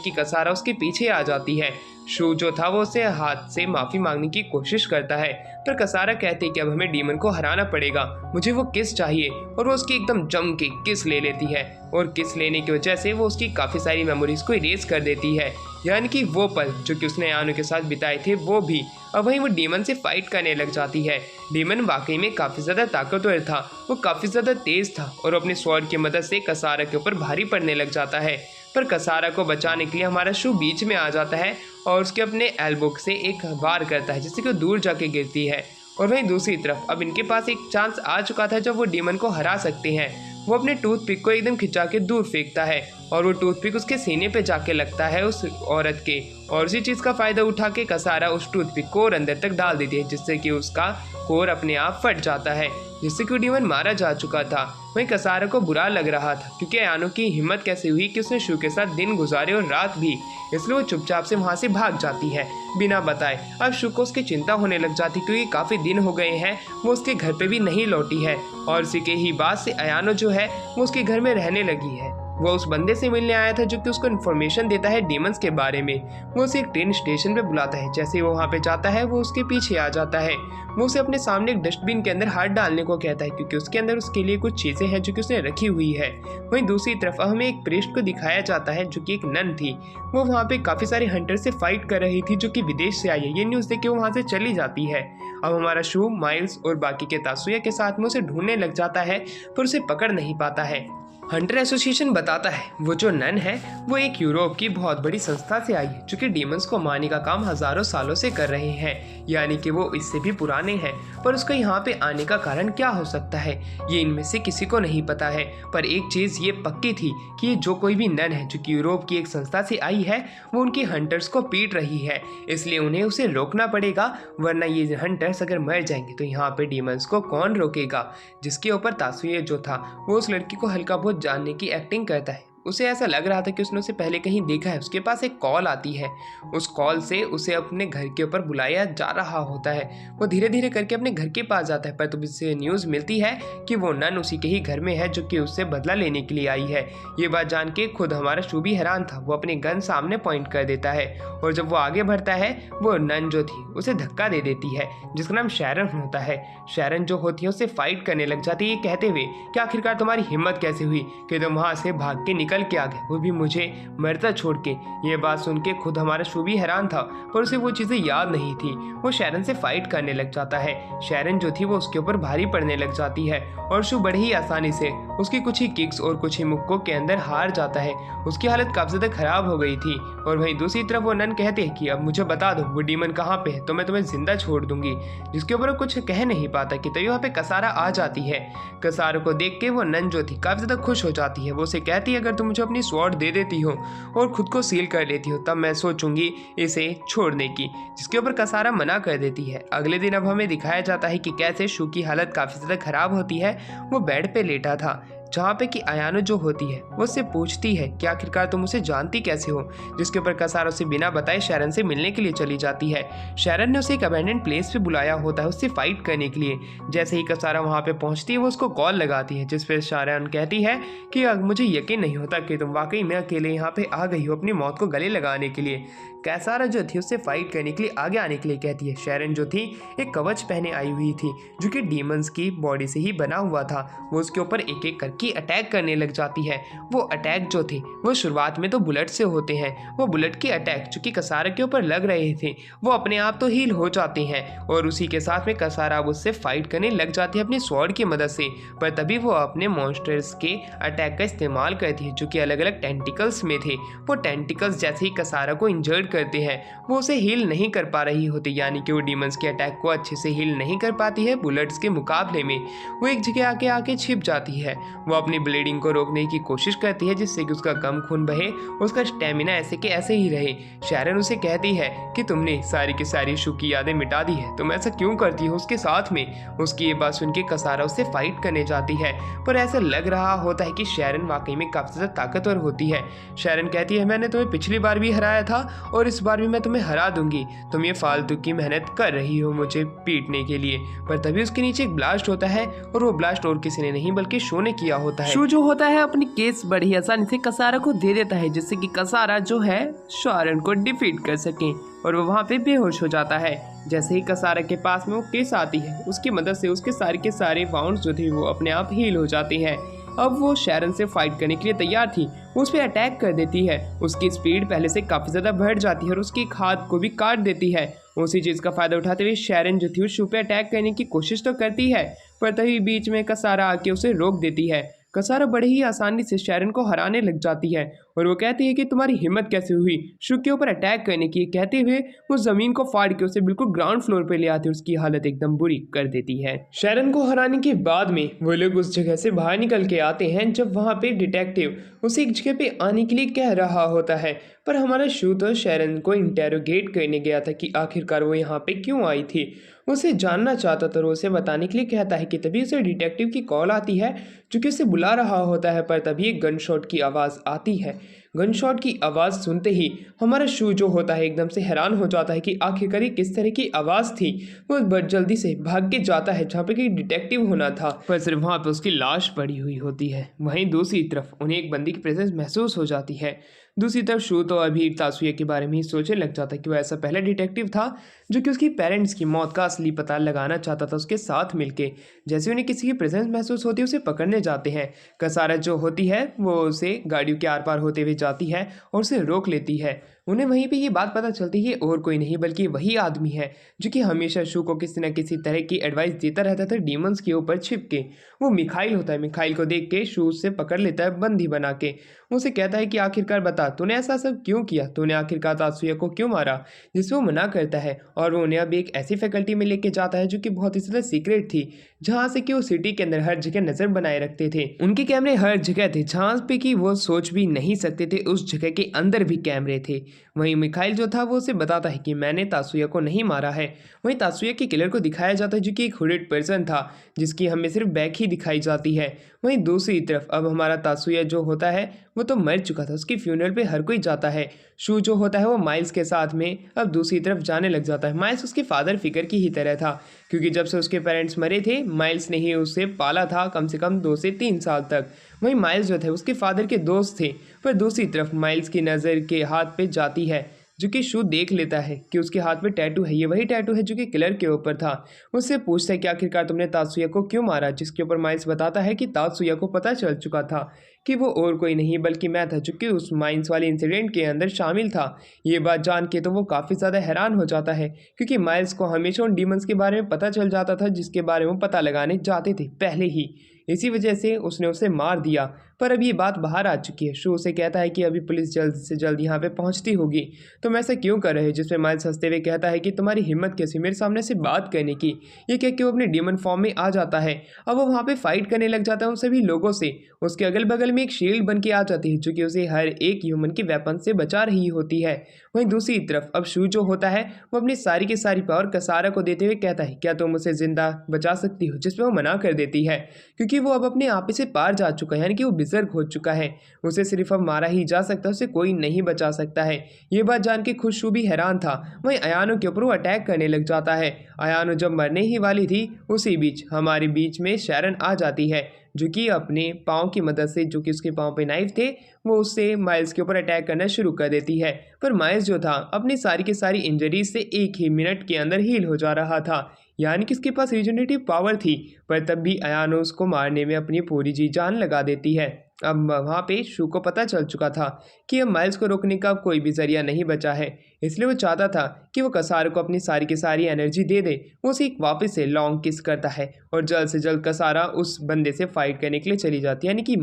कि कसारा उसके पीछे आ जाती है। शू जो था वो उससे हाथ से माफ़ी मांगने की कोशिश करता है, पर कसारा कहते कि अब हमें डीमन को हराना पड़ेगा, मुझे वो किस चाहिए। और वो उसकी एकदम जम के किस ले लेती है और किस लेने की वजह से वो उसकी काफ़ी सारी मेमोरीज को इरेज कर देती है, यानी कि वो पल जो कि उसने अयानो के साथ बिताए थे वो भी। अब वहीं वो डीमन से फाइट करने लग जाती है। डीमन वाकई में काफ़ी ज़्यादा ताकतवर था, वो काफ़ी ज़्यादा तेज़ था और अपने स्वॉर्ड की मदद से कसारा के ऊपर भारी पड़ने लग जाता है। पर कसारा को बचाने के लिए हमारा शू बीच में आ जाता है और उसके अपने एल्बो से एक वार करता है जिससे कि वो दूर जाके गिरती है। और वहीं दूसरी तरफ अब इनके पास एक चांस आ चुका था जब वो डीमन को हरा सकते हैं। वो अपने टूथपिक को एकदम खिंचा के दूर फेंकता है और वो टूथपिक उसके सीने पे जाके लगता है उस औरत के, और उसी चीज़ का फ़ायदा उठा के कसारा उस टूथपिक को और अंदर तक डाल देती है जिससे कि उसका कोर अपने आप फट जाता है, जिससे कि डीमन मारा जा चुका था। वहीं कसारा को बुरा लग रहा था क्योंकि अयानो की हिम्मत कैसे हुई कि उसने शू के साथ दिन गुजारे और रात भी, इसलिए वो चुपचाप से वहाँ से भाग जाती है बिना बताए। अब शू को उसकी चिंता होने लग जाती क्योंकि काफ़ी दिन हो गए हैं वो उसके घर पे भी नहीं लौटी है और इसी के ही बात से अयानो जो है वो उसके घर में रहने लगी है। वो उस बंदे से मिलने आया था जो कि उसको इन्फॉर्मेशन देता है डीमंस के बारे में। वो उसे एक ट्रेन स्टेशन पे बुलाता है। जैसे ही वो वहाँ पे जाता है वो उसके पीछे आ जाता है। वो उसे अपने सामने एक डस्टबिन के अंदर हाथ डालने को कहता है क्योंकि उसके अंदर उसके लिए कुछ चीज़ें हैं जो कि उसने रखी हुई है। वहीं दूसरी तरफ हमें एक प्रीस्ट को दिखाया जाता है जो कि एक नन थी। वो वहाँ पे काफ़ी सारे हंटर से फाइट कर रही थी जो कि विदेश से आई है। ये न्यूज़ देख के वो वहाँ से चली जाती है। अब हमारा शू माइल्स और बाकी के तासुया के साथ में उसे ढूंढने लग जाता है पर उसे पकड़ नहीं पाता है। हंटर एसोसिएशन बताता है वो जो नन है वो एक यूरोप की बहुत बड़ी संस्था से आई है जो कि डीमंस को मारने का काम हजारों सालों से कर रहे हैं, यानी कि वो इससे भी पुराने हैं। पर उसका यहाँ पे आने का कारण क्या हो सकता है ये इनमें से किसी को नहीं पता है। पर एक चीज़ ये पक्की थी कि ये जो कोई भी नन है जो कि यूरोप की एक संस्था से आई है वो उनकी हंटर्स को पीट रही है, इसलिए उन्हें उसे रोकना पड़ेगा, वरना ये हंटर्स अगर मर जाएंगे तो यहाँ पे डीमंस को कौन रोकेगा। जिसके ऊपर तासुये जो था वो उस लड़की को हल्का बहुत जानने की एक्टिंग करता है। उसे ऐसा लग रहा था कि उसने उसे पहले कहीं देखा है। उसके पास एक कॉल आती है, उस कॉल से उसे अपने घर के ऊपर बुलाया जा रहा होता है। वो धीरे धीरे करके अपने घर के पास जाता है पर तब इससे न्यूज़ मिलती है कि वो नन उसी के ही घर में है जो कि उससे बदला लेने के लिए आई है। ये बात जान के खुद हमारा शू भी हैरान था। वो अपने गन सामने पॉइंट कर देता है और जब वो आगे बढ़ता है वो नन जो थी उसे धक्का दे देती है जिसका नाम शैरन होता है। शैरन जो होती है उससे फाइट करने लग जाती है ये कहते हुए कि आखिरकार तुम्हारी हिम्मत कैसे हुई कि तुम वहाँ से भाग के निकल के आ गए, वो भी मुझे मरता छोड़ के। ये बात सुन के खुद हमारा शू भी हैरान था पर उसे वो चीज़ें याद नहीं थी। वो शैरन से फाइट करने लग जाता है। शैरन जो थी वो उसके ऊपर भारी पड़ने लग जाती है और शू बड़ी ही आसानी से उसकी कुछ ही किक्स और कुछ ही मुक्कों के अंदर हार जाता है। उसकी हालत काफ़ी ज़्यादा खराब हो गई थी। और वहीं दूसरी तरफ वो नन कहते हैं कि अब मुझे बता दो वो डीमन कहाँ पे है तो मैं तुम्हें जिंदा छोड़ दूंगी। जिसके ऊपर वो कुछ कह नहीं पाता कि तभी वहाँ पे कसारा आ जाती है। कसारा को देख के वो नन जो थी काफ़ी ज़्यादा खुश हो जाती है। वो उसे कहती है अगर तुम मुझे अपनी स्वॉर्ड दे देती हो और खुद को सील कर लेती हो तब मैं सोचूंगी इसे छोड़ने की। जिसके ऊपर कसारा मना कर देती है। अगले दिन अब हमें दिखाया जाता है कि कैसे शू की हालत काफ़ी ज़्यादा खराब होती है। वो बेड पे लेटा था जहाँ पे कि अयानो जो होती है वो उससे पूछती है कि आखिरकार तुम उसे जानती कैसे हो। जिसके ऊपर कसारा उसे बिना बताए शैरन से मिलने के लिए चली जाती है। शैरन ने उसे एक अबैंडन्ड प्लेस पे बुलाया होता है उससे फाइट करने के लिए। जैसे ही कसारा वहाँ पे पहुँचती है वो उसको कॉल लगाती है जिस पर शैरन कहती है कि मुझे यकीन नहीं होता कि तुम वाकई में अकेले यहाँ पे आ गई हो अपनी मौत को गले लगाने के लिए। कसारा जो थी उससे फाइट करने के लिए आगे आने के लिए कहती है। शैरन जो थी एक कवच पहने आई हुई थी जो कि डीमंस की बॉडी से ही बना हुआ था। वो उसके ऊपर एक एक करके अटैक करने लग जाती है। वो अटैक जो थे वो शुरुआत में तो बुलेट से होते हैं। वो बुलेट के अटैक जो कि कसारा के ऊपर लग रहे थे वो अपने आप तो हील हो जाते हैं और उसी के साथ में कसारा अब उससे फाइट करने लग जाती है अपनी स्वॉर्ड की मदद से। पर तभी वो अपने मॉन्स्टर्स के अटैक का इस्तेमाल करती है जो कि अलग अलग टेंटिकल्स में थे। वो टेंटिकल्स जैसे ही कसारा को इंजर्ड करते हैं वो उसे हील नहीं कर पा रही होती, यानी कि वो डीमंस के अटैक को अच्छे से हील नहीं कर पाती है। बुलेट्स के मुकाबले में वो एक जगह आके आके छिप जाती है। वो अपनी ब्लीडिंग को रोकने की कोशिश करती है जिससे कि उसका कम खून बहे, उसका स्टेमिना ऐसे के ऐसे ही रहे। शैरन उसे कहती है कि तुमने सारी की सारी शू की यादें मिटा दी है, तुम ऐसा क्यों करती हो उसके साथ में। उसकी ये बात सुन के कसारा उससे फाइट करने जाती है, पर ऐसा लग रहा होता है कि शैरन वाकई में काफी ज्यादा ताकतवर होती है। शैरन कहती है मैंने तुम्हें पिछली बार भी हराया था और इस बार भी मैं तुम्हें हरा दूंगी, तुम ये फालतू की मेहनत कर रही हो मुझे पीटने के लिए। पर तभी उसके नीचे एक ब्लास्ट होता है और वो ब्लास्ट और किसी ने नहीं बल्कि शू ने किया होता है। शू जो होता है अपनी केस बड़ी आसानी से कसारा को दे देता है जिससे कि कसारा जो है शैरन को डिफीट कर सके और वो वहाँ पे बेहोश हो जाता है। जैसे ही कसारा के पास में वो केस आती है उसकी मदद से उसके सारे के सारे वाउंड्स जो थे वो अपने आप हील हो जाते हैं। अब वो शैरन से फाइट करने के लिए तैयार थी, उस पर अटैक कर देती है। उसकी स्पीड पहले से काफ़ी ज़्यादा बढ़ जाती है और उसकी एक हाथ को भी काट देती है। उसी चीज़ का फ़ायदा उठाते हुए शैरन जो थी उस शू पे अटैक करने की कोशिश तो करती है, पर तभी बीच में कसारा आके उसे रोक देती है। कसारा बड़े ही आसानी से शैरन को हराने लग जाती है और वो कहती है कि तुम्हारी हिम्मत कैसे हुई शू के ऊपर अटैक करने की। कहते हुए वो जमीन को फाड़ के उसे बिल्कुल ग्राउंड फ्लोर पे ले आती है, उसकी हालत एकदम बुरी कर देती है। शैरन को हराने के बाद में वो लोग उस जगह से बाहर निकल के आते हैं जब वहाँ पे डिटेक्टिव उसे एक जगह पे आने के लिए कह रहा होता है, पर हमारा शू तो शैरन को इंटेरोगेट करने गया था कि आखिरकार वो यहाँ पे क्यों आई थी, उसे जानना चाहता था और उसे बताने के लिए कहता है कि तभी उसे डिटेक्टिव की कॉल आती है जो कि उसे बुला रहा होता है। पर तभी एक गन शॉट की आवाज़ आती है। गन शॉट की आवाज़ सुनते ही हमारा शू जो होता है एकदम से हैरान हो जाता है कि आखिरकार किस तरह की आवाज़ थी। वो बहुत जल्दी से भाग के जाता है जहाँ पे कि डिटेक्टिव होना था, पर सिर्फ वहाँ पे उसकी लाश पड़ी हुई होती है। वहीं दूसरी तरफ उन्हें एक बंदी की प्रेजेंस महसूस हो जाती है। दूसरी तरफ शू तो अभी तासुया के बारे में ही सोचने लग जाता है कि वो ऐसा पहला डिटेक्टिव था जो कि उसकी पेरेंट्स की मौत का असली पता लगाना चाहता था उसके साथ मिलके। जैसे उन्हें किसी की प्रेजेंस महसूस होती है उसे पकड़ने जाते हैं। कसारा जो होती है वो उसे गाड़ियों के आर पार होते हुए जाती है और उसे रोक लेती है। उन्हें वहीं पे ये बात पता चलती है और कोई नहीं बल्कि वही आदमी है जो कि हमेशा शू को किसी न किसी तरह की एडवाइस देता रहता था डीमंस के ऊपर छिप के। वो मिखाइल होता है। मिखाइल को देख के शू उससे पकड़ लेता है बंदी बना के। उसे कहता है कि आखिरकार बता तूने ऐसा सब क्यों किया, तूने आखिरकार तासुया को क्यों मारा, जिससे वो मना करता है और वो उन्हें अब एक ऐसी फैकल्टी में लेके जाता है जो कि बहुत ही ज़्यादा सीक्रेट थी, जहाँ से कि वो सिटी के अंदर हर जगह नज़र बनाए रखते थे। उनके कैमरे हर जगह थे जहाँ पे कि वो सोच भी नहीं सकते थे उस जगह के अंदर भी कैमरे थे। वहीं मिखाइल जो था वो उसे बताता है कि मैंने तासुया को नहीं मारा है। वहीं तासुया के किलर को दिखाया जाता है जो कि एक हुडेड पर्सन था जिसकी हमें सिर्फ बैक ही दिखाई जाती है। वहीं दूसरी तरफ अब हमारा तासुया जो होता है वो तो मर चुका था, उसकी फ्यूनरल पे हर कोई जाता है। शू जो होता है वो माइल्स के साथ में अब दूसरी तरफ जाने लग जाता है। माइल्स उसके फादर फिगर की ही तरह था क्योंकि जब से उसके पेरेंट्स मरे थे माइल्स ने ही उसे पाला था कम से कम 2 से 3 साल तक। वहीं माइल्स जो थे उसके फादर के दोस्त थे। पर दूसरी तरफ माइल्स की नज़र के हाथ पे जाती है जो कि शू देख लेता है कि उसके हाथ में टैटू है। ये वही टैटू है जो कि किलर के ऊपर था। उससे पूछता है कि आखिरकार तुमने तासुया को क्यों मारा, जिसके ऊपर माइल्स बताता है कि तासुया को पता चल चुका था कि वो और कोई नहीं बल्कि मैं था जो कि उस माइंस वाले इंसिडेंट के अंदर शामिल था। ये बात जान के तो वो काफ़ी ज़्यादा हैरान हो जाता है क्योंकि माइल्स को हमेशा उन डीमंस के बारे में पता चल जाता था जिसके बारे में पता लगाने जाते थे पहले ही। इसी वजह से उसने उसे मार दिया। पर अब ये बात बाहर आ चुकी है। शू उसे कहता है कि अभी पुलिस जल्द से जल्द यहाँ पे पहुँचती होगी, तुम ऐसा क्यों कर रहे हो, जिसमें माइल्स हंसते हुए कहता है कि तुम्हारी हिम्मत कैसी मेरे सामने से बात करने की। ये कह के वो अपने डीमन फॉर्म में आ जाता है। अब वो वहाँ पे फाइट करने लग जाता है उन सभी लोगों से। उसके अगल बगल में एक शील्ड बन के आ जाती है जो कि उसे हर एक ह्यूमन के वेपन से बचा रही होती है। वहीं दूसरी तरफ अब शू जो होता है वो अपनी सारी की सारी पावर कसारा को देते हुए कहता है क्या तुम उसे जिंदा बचा सकती हो, जिसमें वो मना कर देती है क्योंकि वो अब अपने आप से पार जा चुका है, यानी कि वो बिजर्ग हो चुका है। उसे सिर्फ अब मारा ही जा सकता है, उसे कोई नहीं बचा सकता है। ये बात जान के खुद शू भी हैरान था। वहीं अयानो के ऊपर वो अटैक करने लग जाता है। अयानो जब मरने ही वाली थी उसी बीच हमारे बीच में शैरन आ जाती है जो कि अपने पाँव की मदद से, जो कि उसके पाँव पे नाइफ थे, वो उससे माइल्स के ऊपर अटैक करना शुरू कर देती है। पर माइल्स जो था अपनी सारी की सारी इंजरीज से 1 ही मिनट के अंदर हील हो जा रहा था, यानी कि इसके पास रिजनरेटिव पावर थी। पर तब भी अयानो उसको मारने में अपनी पूरी जी जान लगा देती है। अब वहाँ पे शू को पता चल चुका था कि अब माइल्स को रोकने का कोई भी जरिया नहीं बचा है। इसलिए वो चाहता था कि वो कसारा को अपनी सारी की सारी एनर्जी दे दे। वो उसे एक वापस से लॉन्ग किस करता है और जल्द से जल्द कसारा उस बंदे से फाइट करने के लिए चली जाती है, यानी कि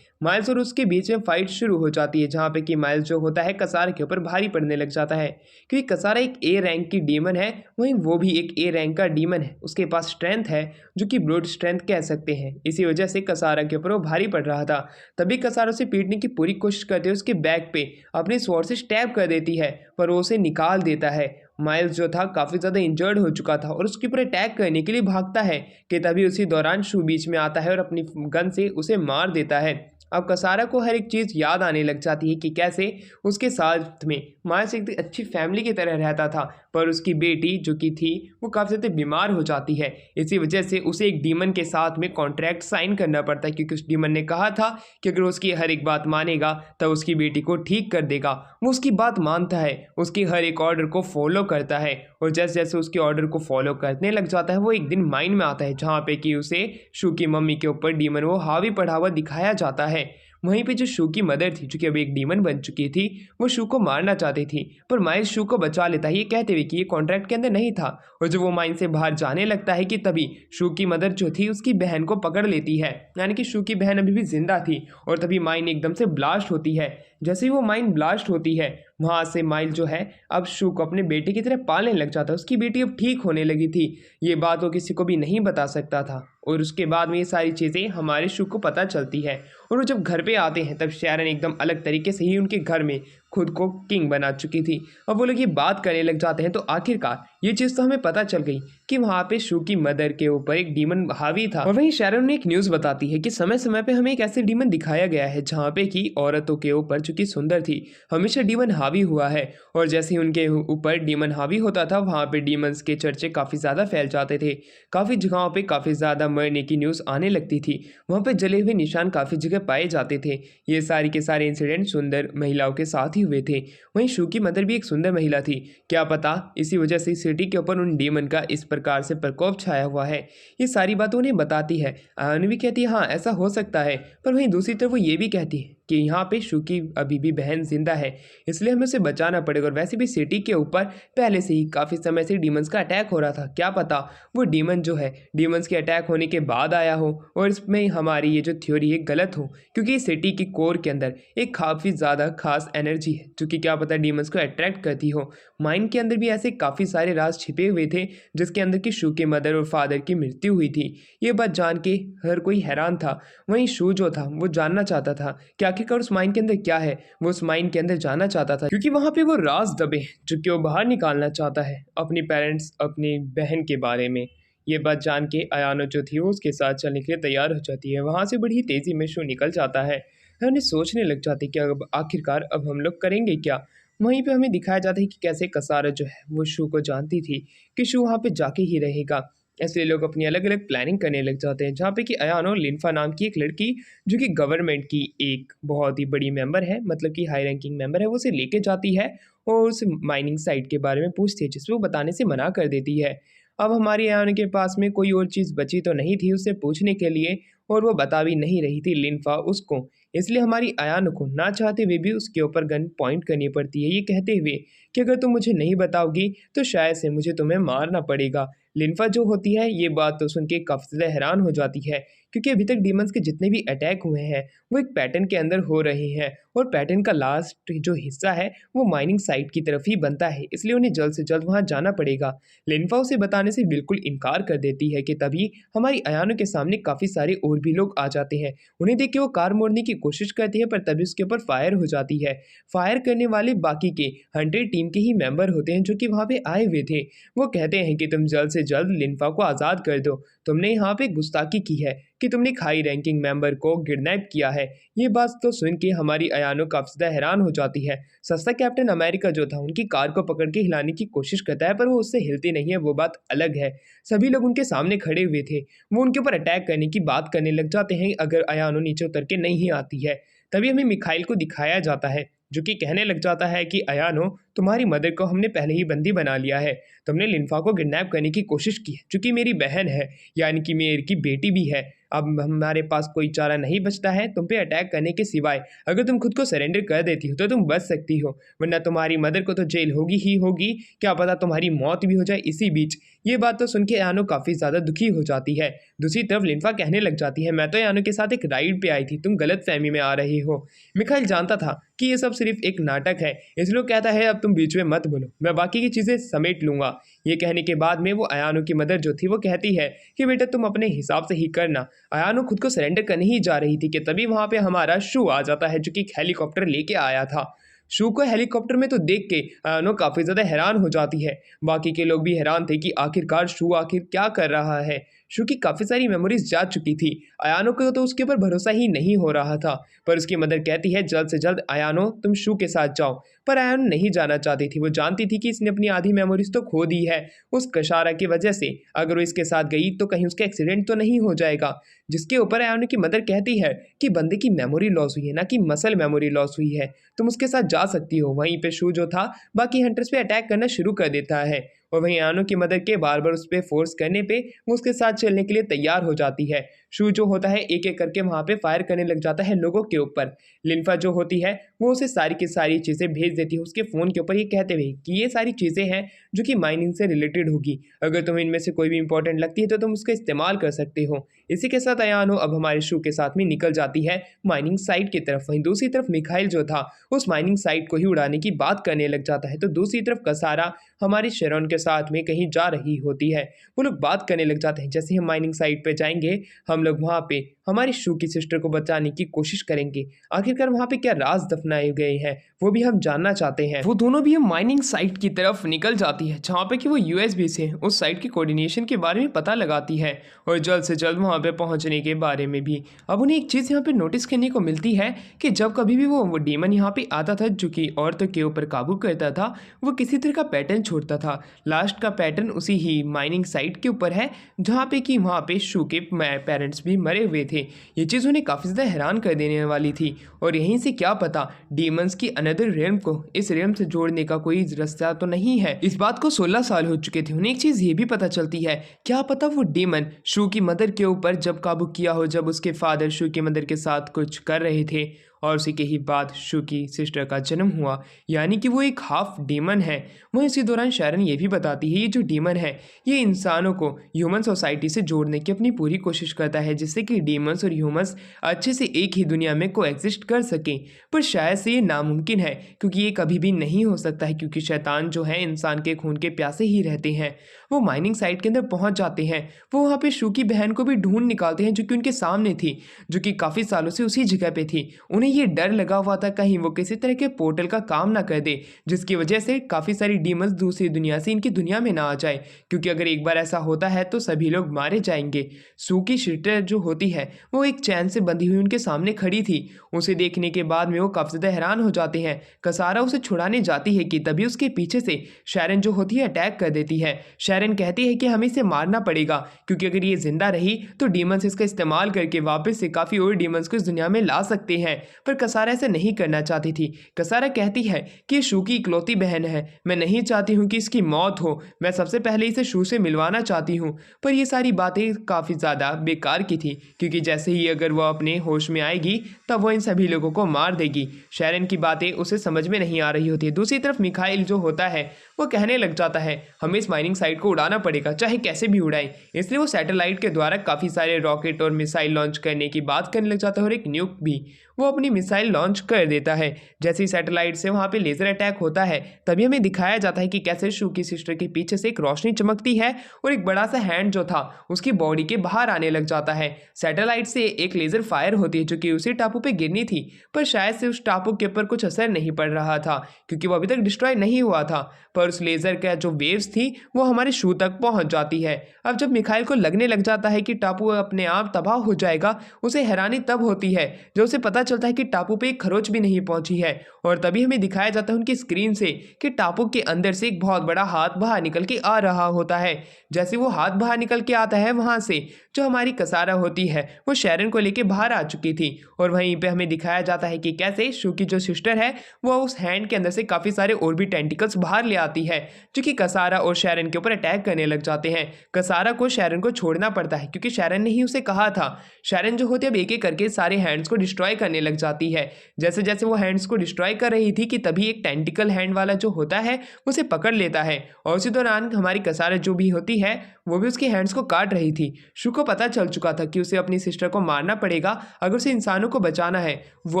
माइल्स और उसके बीच में फाइट शुरू हो जाती है, जहाँ पे कि माइल्स जो होता है कसारा के ऊपर भारी पड़ने लग जाता है, क्योंकि कसारा एक ए रैंक की डीमन है, वहीं वो भी एक ए रैंक का डीमन है। उसके पास स्ट्रेंथ है जो कि ब्रूट स्ट्रेंथ कह सकते हैं। इसी वजह से कसारा के ऊपर वो भारी पड़ रहा था। तभी कसारा उसे पीटने की पूरी कोशिश करते हुए उसके बैक पे अपने स्वॉर्ड से स्टैब कर देती है, पर वो उसे निकाल देता है। माइल्स जो था काफ़ी ज़्यादा इंजर्ड हो चुका था और उसके ऊपर अटैक करने के लिए भागता है कि तभी उसी दौरान शू बीच में आता है और अपनी गन से उसे मार देता है। अब कसारा को हर एक चीज़ याद आने लग जाती है कि कैसे उसके साथ में माइल्स एक अच्छी फैमिली की तरह रहता था, पर उसकी बेटी जो कि थी वो काफ़ी ज़्यादा बीमार हो जाती है। इसी वजह से उसे एक डीमन के साथ में कॉन्ट्रैक्ट साइन करना पड़ता है, क्योंकि उस डीमन ने कहा था कि अगर उसकी हर एक बात मानेगा तब उसकी बेटी को ठीक कर देगा। वो उसकी बात मानता है, उसकी हर एक ऑर्डर को फॉलो करता है और जैसे जैसे उसके ऑर्डर को फॉलो करने लग जाता है वो एक दिन माइंड में आता है, जहाँ पे कि उसे शू की मम्मी के ऊपर डीमन वो हावी पड़ा हुआ दिखाया जाता है। वहीं पे जो शू की मदर थी, जो कि अभी एक डीमन बन चुकी थी, वो शू को मारना चाहती थी, पर माइल्स शू को बचा लेता है, ये कहते हुए कि ये कॉन्ट्रैक्ट के अंदर नहीं था। और जब वो माइन से बाहर जाने लगता है कि तभी शू की मदर जो थी उसकी बहन को पकड़ लेती है, यानी कि शू की बहन अभी भी जिंदा थी। और तभी माइन एकदम से ब्लास्ट होती है। जैसे ही वो माइन ब्लास्ट होती है, वहाँ से माइल जो है अब शू को अपने बेटे की तरह पालने लग जाता है। उसकी बेटी अब ठीक होने लगी थी, ये बात वो किसी को भी नहीं बता सकता था। और उसके बाद में ये सारी चीज़ें हमारे शू को पता चलती है और वो जब घर पे आते हैं तब शैरन एकदम अलग तरीके से ही उनके घर में खुद को किंग बना चुकी थी। अब वो लोग ये बात करने लग जाते हैं तो आखिरकार ये चीज़ तो हमें पता चल गई कि वहाँ पे शू की मदर के ऊपर एक डीमन हावी था। और वहीं शैरन ने एक न्यूज़ बताती है कि समय समय पे हमें एक ऐसे डीमन दिखाया गया है जहाँ पे कि औरतों के ऊपर जो कि सुंदर थी हमेशा डीमन हावी हुआ है, और जैसे ही उनके ऊपर डीमन हावी होता था वहाँ पे डीमंस के चर्चे काफ़ी ज़्यादा फैल जाते थे। काफ़ी जगहों पे काफ़ी ज़्यादा मरने की न्यूज़ आने लगती थी, वहाँ पे जले हुए निशान काफ़ी जगह पाए जाते थे। ये सारे के सारे इंसिडेंट सुंदर महिलाओं के साथ ही हुए थे। वहीं शू की मदर भी एक सुंदर महिला थी, क्या पता इसी वजह से सिटी के ऊपर उन डीमन का इस प्रकार से प्रकोप छाया हुआ है। ये सारी बातें उन्हें बताती है। आयन भी कहती है हाँ ऐसा हो सकता है, पर वहीं दूसरी तरफ वो ये भी कहती है कि यहाँ पे शू की अभी भी बहन जिंदा है, इसलिए हमें उसे बचाना पड़ेगा। और वैसे भी सिटी के ऊपर पहले से ही काफ़ी समय से डीमंस का अटैक हो रहा था, क्या पता वो डीमन जो है डीमंस के अटैक होने के बाद आया हो और इसमें हमारी ये जो थ्योरी है गलत हो, क्योंकि सिटी की कोर के अंदर एक काफ़ी ज़्यादा खास एनर्जी है जो कि क्या पता डीमंस को अट्रैक्ट करती हो। माइंड के अंदर भी ऐसे काफ़ी सारे राज छिपे हुए थे जिसके अंदर की शू के मदर और फादर की मृत्यु हुई थी। ये बात जान के हर कोई हैरान था। वहीं शू जो था वो जानना चाहता था कि आखिरकार उस माइंड के अंदर क्या है, वो उस माइंड के अंदर जाना चाहता था, क्योंकि वहाँ पे वो राज दबे जो कि वो बाहर निकालना चाहता है अपनी पेरेंट्स अपनी बहन के बारे में। ये बात जान के अयानो जो थी वो उसके साथ चलने के लिए तैयार हो जाती है। वहाँ से बड़ी तेज़ी में शू निकल जाता है। उन्हें सोचने लग जाती है कि अब आखिरकार अब हम लोग करेंगे क्या। वहीं पे हमें दिखाया जाता है कि कैसे कसारा जो है वो शू को जानती थी कि शू वहाँ पे जाके ही रहेगा, इसलिए लोग अपनी अलग अलग प्लानिंग करने लग जाते हैं। जहाँ पे कि अयानो लिन्फा नाम की एक लड़की जो कि गवर्नमेंट की एक बहुत ही बड़ी मेंबर है, मतलब कि हाई रैंकिंग मेंबर है, वो उसे लेके जाती है और उस माइनिंग साइट के बारे में पूछती है, जिसमें वो बताने से मना कर देती है। अब हमारी अयानो के पास में कोई और चीज़ बची तो नहीं थी उससे पूछने के लिए, और वो बता भी नहीं रही थी लिन्फा उसको, इसलिए हमारी अयानो को ना चाहते हुए भी उसके ऊपर गन पॉइंट करनी पड़ती है, ये कहते हुए कि अगर तुम मुझे नहीं बताओगी तो शायद से मुझे तुम्हें मारना पड़ेगा। लिन्फा जो होती है ये बात तो सुन के काफ़ी ज़्यादा हैरान हो जाती है, क्योंकि अभी तक डीमंस के जितने भी अटैक हुए हैं वो एक पैटर्न के अंदर हो रहे हैं, और पैटर्न का लास्ट जो हिस्सा है वो माइनिंग साइट की तरफ ही बनता है, इसलिए उन्हें जल्द से जल्द वहाँ जाना पड़ेगा। लिन्फा उसे बताने से बिल्कुल इनकार कर देती है कि तभी हमारी अयानो के सामने काफ़ी सारे और भी लोग आ जाते हैं। उन्हें देख के वो कार मोड़ने की कोशिश करती है, पर तभी उसके ऊपर फायर हो जाती है। फायर करने वाले बाकी के 100 टीम के ही मेंबर होते हैं जो कि वहाँ पे आए हुए थे। वो कहते हैं कि तुम जल्द से जल्द लिन्फा को आज़ाद कर दो, तुमने यहाँ पे गुस्ताखी की है कि तुमने हाई रैंकिंग मेंबर को किडनैप किया है। ये बात तो सुन के हमारी अयानो काफ़ी ज़्यादा हैरान हो जाती है। सस्ता कैप्टन अमेरिका जो था उनकी कार को पकड़ के हिलाने की कोशिश करता है, पर वो उससे हिलती नहीं है, वो बात अलग है। सभी लोग उनके सामने खड़े हुए थे, वो उनके ऊपर अटैक करने की बात करने लग जाते हैं अगर अयानो नीचे उतर के नहीं आती है। तभी हमें मिखाइल को दिखाया जाता है जो कि कहने लग जाता है कि अयानो तुम्हारी मदर को हमने पहले ही बंदी बना लिया है, तुमने लिन्फा को किडनैप करने की कोशिश की है जो कि मेरी बहन है, यानी कि मेरी की बेटी भी है। अब हमारे पास कोई चारा नहीं बचता है तुम पे अटैक करने के सिवाय। अगर तुम खुद को सरेंडर कर देती हो तो तुम बच सकती हो, वरना तुम्हारी मदर को तो जेल होगी ही होगी, क्या पता तुम्हारी मौत भी हो जाए इसी बीच। ये बात तो सुन के यानो काफ़ी ज़्यादा दुखी हो जाती है। दूसरी तरफ लिम्फा कहने लग जाती है, मैं तो यानो के साथ एक राइड पे आई थी, तुम गलत फहमी में आ रही हो। मिखाइल जानता था कि ये सब सिर्फ एक नाटक है, इसलिए कहता है अब तुम बीच में मत बोलो, मैं बाकी की चीज़ें समेट लूंगा। ये कहने के बाद में वो अयानो की मदर जो थी वो कहती है कि बेटा तुम अपने हिसाब से ही करना। अयानो खुद को सरेंडर करने ही जा रही थी कि तभी वहाँ पे हमारा शू आ जाता है जो कि एक हेलीकॉप्टर लेके आया था। शू को हेलीकॉप्टर में तो देख के अयानो काफ़ी ज़्यादा हैरान हो जाती है। बाकी के लोग भी हैरान थे कि आखिरकार शू आखिर क्या कर रहा है। शू की काफ़ी सारी मेमोरीज जा चुकी थी, अयानो को तो उसके ऊपर भरोसा ही नहीं हो रहा था। पर उसकी मदर कहती है जल्द से जल्द अयानो तुम शू के साथ जाओ। पर अयानो नहीं जाना चाहती थी, वो जानती थी कि इसने अपनी आधी मेमोरीज तो खो दी है उस कशारा की वजह से। अगर वो इसके साथ गई तो कहीं उसका एक्सीडेंट तो नहीं हो जाएगा। जिसके ऊपर अयानो की मदर कहती है कि बंदे की मेमोरी लॉस हुई है, ना कि मसल मेमोरी लॉस हुई है, तुम उसके साथ जा सकती हो। वहीं पे शू जो था बाकी हंटर्स पे अटैक करना शुरू कर देता है और वहीं अयानो की मदर के बार बार उस पर फोर्स करने पे वो उसके साथ चलने के लिए तैयार हो जाती है। शू जो होता है एक एक करके वहाँ पे फायर करने लग जाता है लोगों के ऊपर। लिम्फा जो होती है वो उसे सारी की सारी चीज़ें भेज देती है उसके फ़ोन के ऊपर, ये कहते हुए कि ये सारी चीज़ें हैं जो कि माइनिंग से रिलेटेड होगी, अगर तुम्हें इनमें से कोई भी इंपॉर्टेंट लगती है तो तुम उसका इस्तेमाल कर सकते हो। इसी के साथ अयानो अब हमारे शू के साथ में निकल जाती है माइनिंग साइट की तरफ। वहीं दूसरी तरफ मिखाइल जो था उस माइनिंग साइट को ही उड़ाने की बात करने लग जाता है, तो दूसरी तरफ कसारा हमारी शेरॉन के साथ में कहीं जा रही होती है। वो लोग बात करने लग जाते हैं, जैसे हम माइनिंग साइट पे जाएंगे हम लोग वहाँ पे हमारी शू की सिस्टर को बचाने की कोशिश करेंगे। आखिरकार वहाँ पे क्या राज दफनाए गए हैं वो भी हम जानना चाहते हैं। वो दोनों भी हम माइनिंग साइट की तरफ निकल जाती है जहाँ पे कि वो यूएसबी से उस साइट की कोऑर्डिनेशन के बारे में पता लगाती है और जल्द से जल्द वहाँ पे पहुँचने के बारे में भी। अब उन्हें एक चीज़ यहाँ पे नोटिस करने को मिलती है कि जब कभी भी वो डीमन यहाँ पे आता था जो कि औरतों के ऊपर काबू करता था, वो किसी तरह का पैटर्न छोड़ता था। लास्ट का पैटर्न उसी ही माइनिंग साइट के ऊपर है जहाँ पे कि वहाँ पे शू के पेरेंट्स भी मरे हुए थे। ये चीज़ उन्हें काफ़ी ज़्यादा हैरान कर देने वाली थी और यहीं से क्या पता डीमंस की अनदर रियल्म को इस रियल्म से जोड़ने का कोई रास्ता तो नहीं है। इस बात को 16 साल हो चुके थे। उन्हें एक चीज़ ये भी पता चलती है, क्या पता वो डीमन शू की मदर के ऊपर जब काबू किया हो, जब उसके फादर शू की मदर के साथ कुछ कर रहे थे और उसी के ही बाद शू की सिस्टर का जन्म हुआ, यानी कि वो एक हाफ डीमन है। वहीं इसी दौरान शैरन ये भी बताती है ये जो डीमन है ये इंसानों को ह्यूमन सोसाइटी से जोड़ने की अपनी पूरी कोशिश करता है जिससे कि डीमंस और ह्यूमंस अच्छे से एक ही दुनिया में कोएग्जिस्ट कर सकें। पर शायद से ये नामुमकिन है क्योंकि ये कभी भी नहीं हो सकता है, क्योंकि शैतान जो है इंसान के खून के प्यासे ही रहते हैं। वो माइनिंग साइट के अंदर पहुंच जाते हैं, वो वहाँ पे शू की बहन को भी ढूंढ निकालते हैं जो कि उनके सामने थी, जो कि काफ़ी सालों से उसी जगह पे थी। उन्हें ये डर लगा हुआ था कहीं वो किसी तरह के पोर्टल का काम ना कर दे जिसकी वजह से काफ़ी सारी डीमंस दूसरी दुनिया से इनकी दुनिया में ना आ जाए, क्योंकि अगर एक बार ऐसा होता है तो सभी लोग मारे जाएंगे। सू की सिस्टर जो होती है वो एक चैन से बंधी हुई उनके सामने खड़ी थी। उसे देखने के बाद में वो काफ़ी ज़्यादा हैरान हो जाते हैं। कसारा उसे छुड़ाने जाती है कि तभी उसके पीछे से शैरन जो होती है अटैक कर देती है। शैरन कहती है कि हमें इसे मारना पड़ेगा क्योंकि अगर ये जिंदा रही तो डीमंस इसका इस्तेमाल करके वापस से काफ़ी और डीमंस को इस दुनिया में ला सकते हैं। पर कसारा ऐसे नहीं करना चाहती थी। कसारा कहती है कि ये शू की इकलौती बहन है, मैं नहीं चाहती हूँ कि इसकी मौत हो, मैं सबसे पहले इसे शू से मिलवाना चाहती हूँ। पर ये सारी बातें काफ़ी ज़्यादा बेकार की थी क्योंकि जैसे ही अगर वो अपने होश में आएगी तब वो इन सभी लोगों को मार देगी। शैरन की बातें उसे समझ में नहीं आ रही होती है। दूसरी तरफ मिखाइल जो होता है वो कहने लग जाता है हमें इस माइनिंग साइट को उड़ाना पड़ेगा चाहे कैसे भी उड़ाएं। इसलिए वो सैटेलाइट के द्वारा काफ़ी सारे रॉकेट और मिसाइल लॉन्च करने की बात करने लग जाता है और एक न्यूक भी वो अपनी मिसाइल लॉन्च कर देता है। जैसे ही सैटेलाइट से वहाँ पे लेज़र अटैक होता है तभी हमें दिखाया जाता है कि कैसे शू की सिस्टर के पीछे से एक रोशनी चमकती है और एक बड़ा सा हैंड जो था उसकी बॉडी के बाहर आने लग जाता है। सैटेलाइट से एक लेज़र फायर होती है जो कि उसी टापू पे गिरनी थी, पर शायद से उस टापू के ऊपर कुछ असर नहीं पड़ रहा था क्योंकि वो अभी तक डिस्ट्रॉय नहीं हुआ था। पर उस लेज़र का जो वेव्स थी वो हमारे शू तक पहुँच जाती है। अब जब मिखाइल को लगने लग जाता है कि टापू अपने आप तबाह हो जाएगा, उसे हैरानी तब होती है जब उसे पता चलता है कि टापू पे एक खरोच भी नहीं पहुंची है। और तभी हमें दिखाया जाता है उनकी स्क्रीन से कि टापू के अंदर से एक बहुत बड़ा हाथ बाहर निकल के आ रहा होता है। जैसे वो हाथ बाहर निकल के आता है, वहां से जो हमारी कसारा होती है वो शैरन को लेके बाहर आ चुकी थी। और वहीं पे हमें दिखाया जाता है कि कैसे शू की जो सिस्टर है वो उस हैंड के अंदर से काफी सारे और भी टेंटिकल्स बाहर ले आती है, जो कि कसारा और शैरन के ऊपर अटैक करने लग जाते हैं। कसारा को शैरन को छोड़ना पड़ता है क्योंकि शैरन ने ही उसे कहा था। शैरन जो होती है अब एक एक करके सारे हैंड्स को डिस्ट्रॉय करने लग जाती है। जैसे जैसे वो हैंड्स को डिस्ट्रॉय कर रही थी कि तभी एक टेंटिकल हैंड वाला जो होता है उसे पकड़ लेता है और उसी दौरान हमारी कसारा जो भी होती है वो भी उसके हैंड्स को काट रही थी। शू को पता चल चुका था कि उसे अपनी सिस्टर को मारना पड़ेगा अगर उसे इंसानों को बचाना है। वो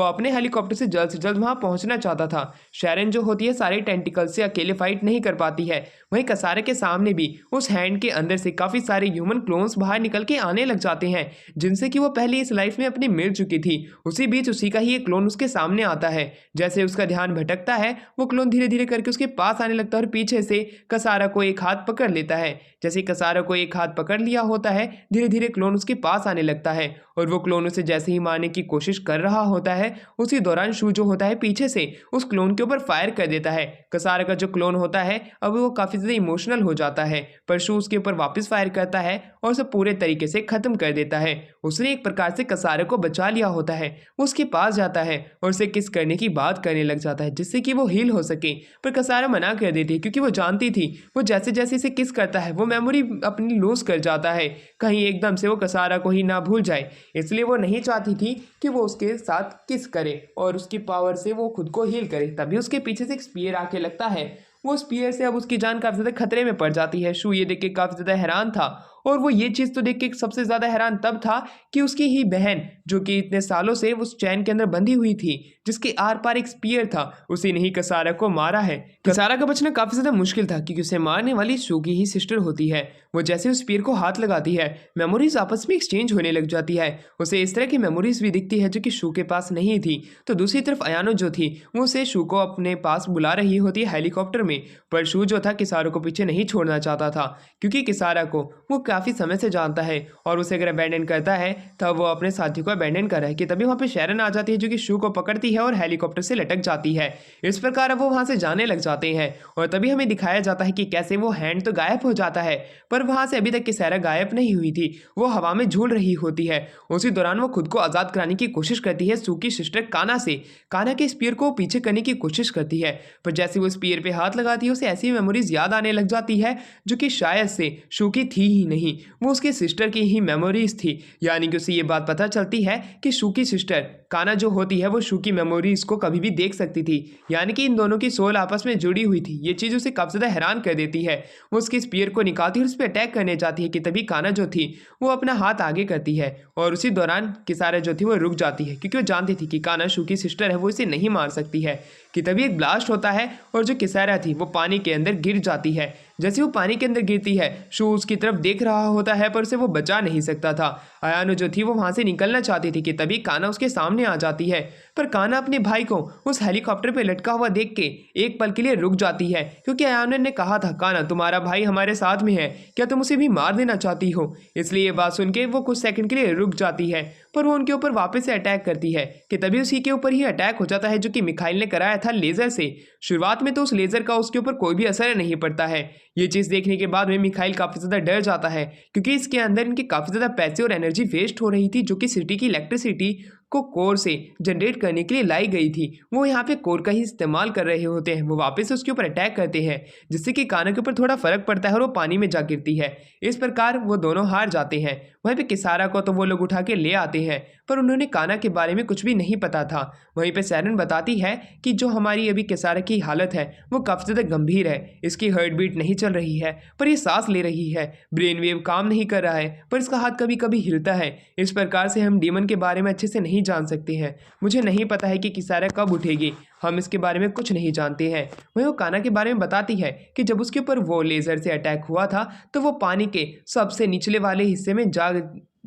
अपने हेलीकॉप्टर से जल्द वहां पहुंचना चाहता था। शैरन जो होती है सारे टेंटिकल से अकेले फाइट नहीं कर पाती है। वहीं कसारे के सामने भी उस हैंड के अंदर से काफी सारे ह्यूमन क्लोन्स बाहर निकल के आने लग जाते हैं, जिनसे कि वो पहले इस लाइफ में अपनी मिल चुकी थी। उसी बीच उसी का ही एक क्लोन उसके सामने आता है। जैसे उसका ध्यान भटकता है वो क्लोन धीरे धीरे करके उसके पास आने लगता है और पीछे से कसारा को एक हाथ पकड़ लेता है। जैसे कसारा को एक हाथ पकड़ लिया होता है, धीरे धीरे क्लोन उसके पास आने लगता है और वो क्लोन उसे जैसे ही मारने की कोशिश कर रहा होता है उसी दौरान शू जो होता है पीछे से उस क्लोन के ऊपर फायर कर देता है। कसारा का जो क्लोन होता है अब वो काफी ज्यादा इमोशनल हो जाता है, पर शू उसके ऊपर वापस फायर करता है और उसे पूरे तरीके से खत्म कर देता है। उसने एक प्रकार से कसारे को बचा लिया होता है। वो उसके पास जाता है और उसे किस करने की बात करने लग जाता है जिससे कि वो हील हो सके, पर कसारा मना कर देती है क्योंकि वो जानती थी वो जैसे जैसे इसे किस करता है वो मेमोरी अपनी लूज कर जाता है, कहीं एकदम से वो कसारा को ही ना भूल जाए। इसलिए वो नहीं चाहती थी कि वो उसके साथ किस करे और उसकी पावर से वो खुद को हील करे। तभी उसके पीछे से एक स्पीयर आके लगता है। वो स्पीयर से अब उसकी जान काफी ज्यादा खतरे में पड़ जाती है। शू ये देख के काफी ज्यादा हैरान था और वो ये चीज तो देख के सबसे ज्यादा हैरान तब था कि उसकी ही बहन जो कि इतने सालों से उस चैन के अंदर बंधी हुई थी, जिसके आर पार एक स्पीयर था, उसी ने ही कसारा को मारा है। कसारा का बचना काफी ज्यादा मुश्किल था क्योंकि उसे मारने वाली शू की ही सिस्टर होती है। वो जैसे उस स्पीयर को हाथ लगाती है मेमोरीज आपस में एक्सचेंज होने लग जाती है। उसे इस तरह की मेमोरीज भी दिखती है जो कि शू के पास नहीं थी। तो दूसरी तरफ अयानो जो थी वो उसे शू को अपने पास बुला रही होती है हेलीकॉप्टर में, पर शू जो था किसारा को पीछे नहीं छोड़ना चाहता था क्योंकि किसारा को वो काफी समय से जानता है और उसे अगर अबैंडन करता है तब वो अपने साथी को अबैंडन कर रहा है कि तभी वहां पे शैरन आ जाती है जो कि शू को पकड़ती है और हेलीकॉप्टर से लटक जाती है। इस प्रकार वो वहां से जाने लग जाते हैं और तभी हमें दिखाया जाता है कि कैसे वो हैंड तो गायब हो जाता है पर वहां से अभी तक किसारा गायब नहीं हुई थी, वो हवा में झूल रही होती है। उसी दौरान वो खुद को आजाद कराने की कोशिश करती है शू की सिस्टर काना से। काना के स्पीयर को पीछे करने की कोशिश करती है, पर जैसे वो स्पीयर पे हाथ लगाती है उसे ऐसी मेमोरीज याद आने लग जाती है जो कि शायद से शू की थी ही नहीं, वो उसके सिस्टर की ही मेमोरीज थी। यानी कि उसे ये बात पता चलती है कि शू की सिस्टर काना जो होती है वो शू की मेमोरीज को कभी भी देख सकती थी, यानी कि इन दोनों की सोल आपस में जुड़ी हुई थी। ये चीज उसे काफी ज्यादा हैरान कर देती है। वो उसके स्पीयर को निकालती है और उस पर अटैक करने जाती है कि तभी काना जो थी वो अपना हाथ आगे करती है और उसी दौरान किसारा जो थी वो रुक जाती है क्योंकि वो जानती थी कि काना शू की सिस्टर है, वो इसे नहीं मार सकती है। कि तभी एक ब्लास्ट होता है और जो किसारा थी वो पानी के अंदर गिर जाती है। जैसे वो पानी के अंदर गिरती है शू उसकी तरफ देख रहा होता है पर उसे वो बचा नहीं सकता था। अयानो जो थी वो वहां से निकलना चाहती थी कि तभी काना उसके सामने आ जाती है, पर काना अपने भाई को उस हेलीकॉप्टर पे लटका हुआ देख के एक पल के लिए रुक जाती है क्योंकि अयानो ने कहा था काना तुम्हारा भाई हमारे साथ में है, क्या तुम उसे भी मार देना चाहती हो। इसलिए ये बात सुन के वो कुछ सेकंड के लिए रुक जाती है पर वो उनके ऊपर वापस से अटैक करती है कि तभी उसी के ऊपर ही अटैक हो जाता है जो कि मिखाइल ने कराया था लेजर से। शुरुआत में तो उस लेजर का उसके ऊपर कोई भी असर नहीं पड़ता है। ये चीज देखने के बाद में मिखाइल काफी ज्यादा डर जाता है क्योंकि इसके अंदर इनके काफी ज्यादा पैसे और एनर्जी वेस्ट हो रही थी जो कि सिटी की इलेक्ट्रिसिटी को कोर से जनरेट करने के लिए लाई गई थी। वो यहाँ पे कोर का ही इस्तेमाल कर रहे होते हैं। वो वापस उसके ऊपर अटैक करते हैं जिससे कि काना के ऊपर थोड़ा फर्क पड़ता है और वो पानी में जा गिरती है। इस प्रकार वो दोनों हार जाते हैं। वहीं पे किसारा को तो वो लोग उठा के ले आते हैं पर उन्होंने काना के बारे में कुछ भी नहीं पता था। वहीं पे शैरन बताती है कि जो हमारी अभी किसारा की हालत है वो काफी ज्यादा गंभीर है, इसकी हार्ट बीट नहीं चल रही है पर ये सांस ले रही है, ब्रेन वेव काम नहीं कर रहा है पर इसका हाथ कभी कभी हिलता है। इस प्रकार से हम डीमन के बारे में अच्छे से नहीं जान सकते हैं। मुझे नहीं पता है कि किसारा कब उठेगी, हम इसके बारे में कुछ नहीं जानते हैं। वहीं वो काना के बारे में बताती है कि जब उसके ऊपर वो लेजर से अटैक हुआ था तो वो पानी के सबसे निचले वाले हिस्से में जा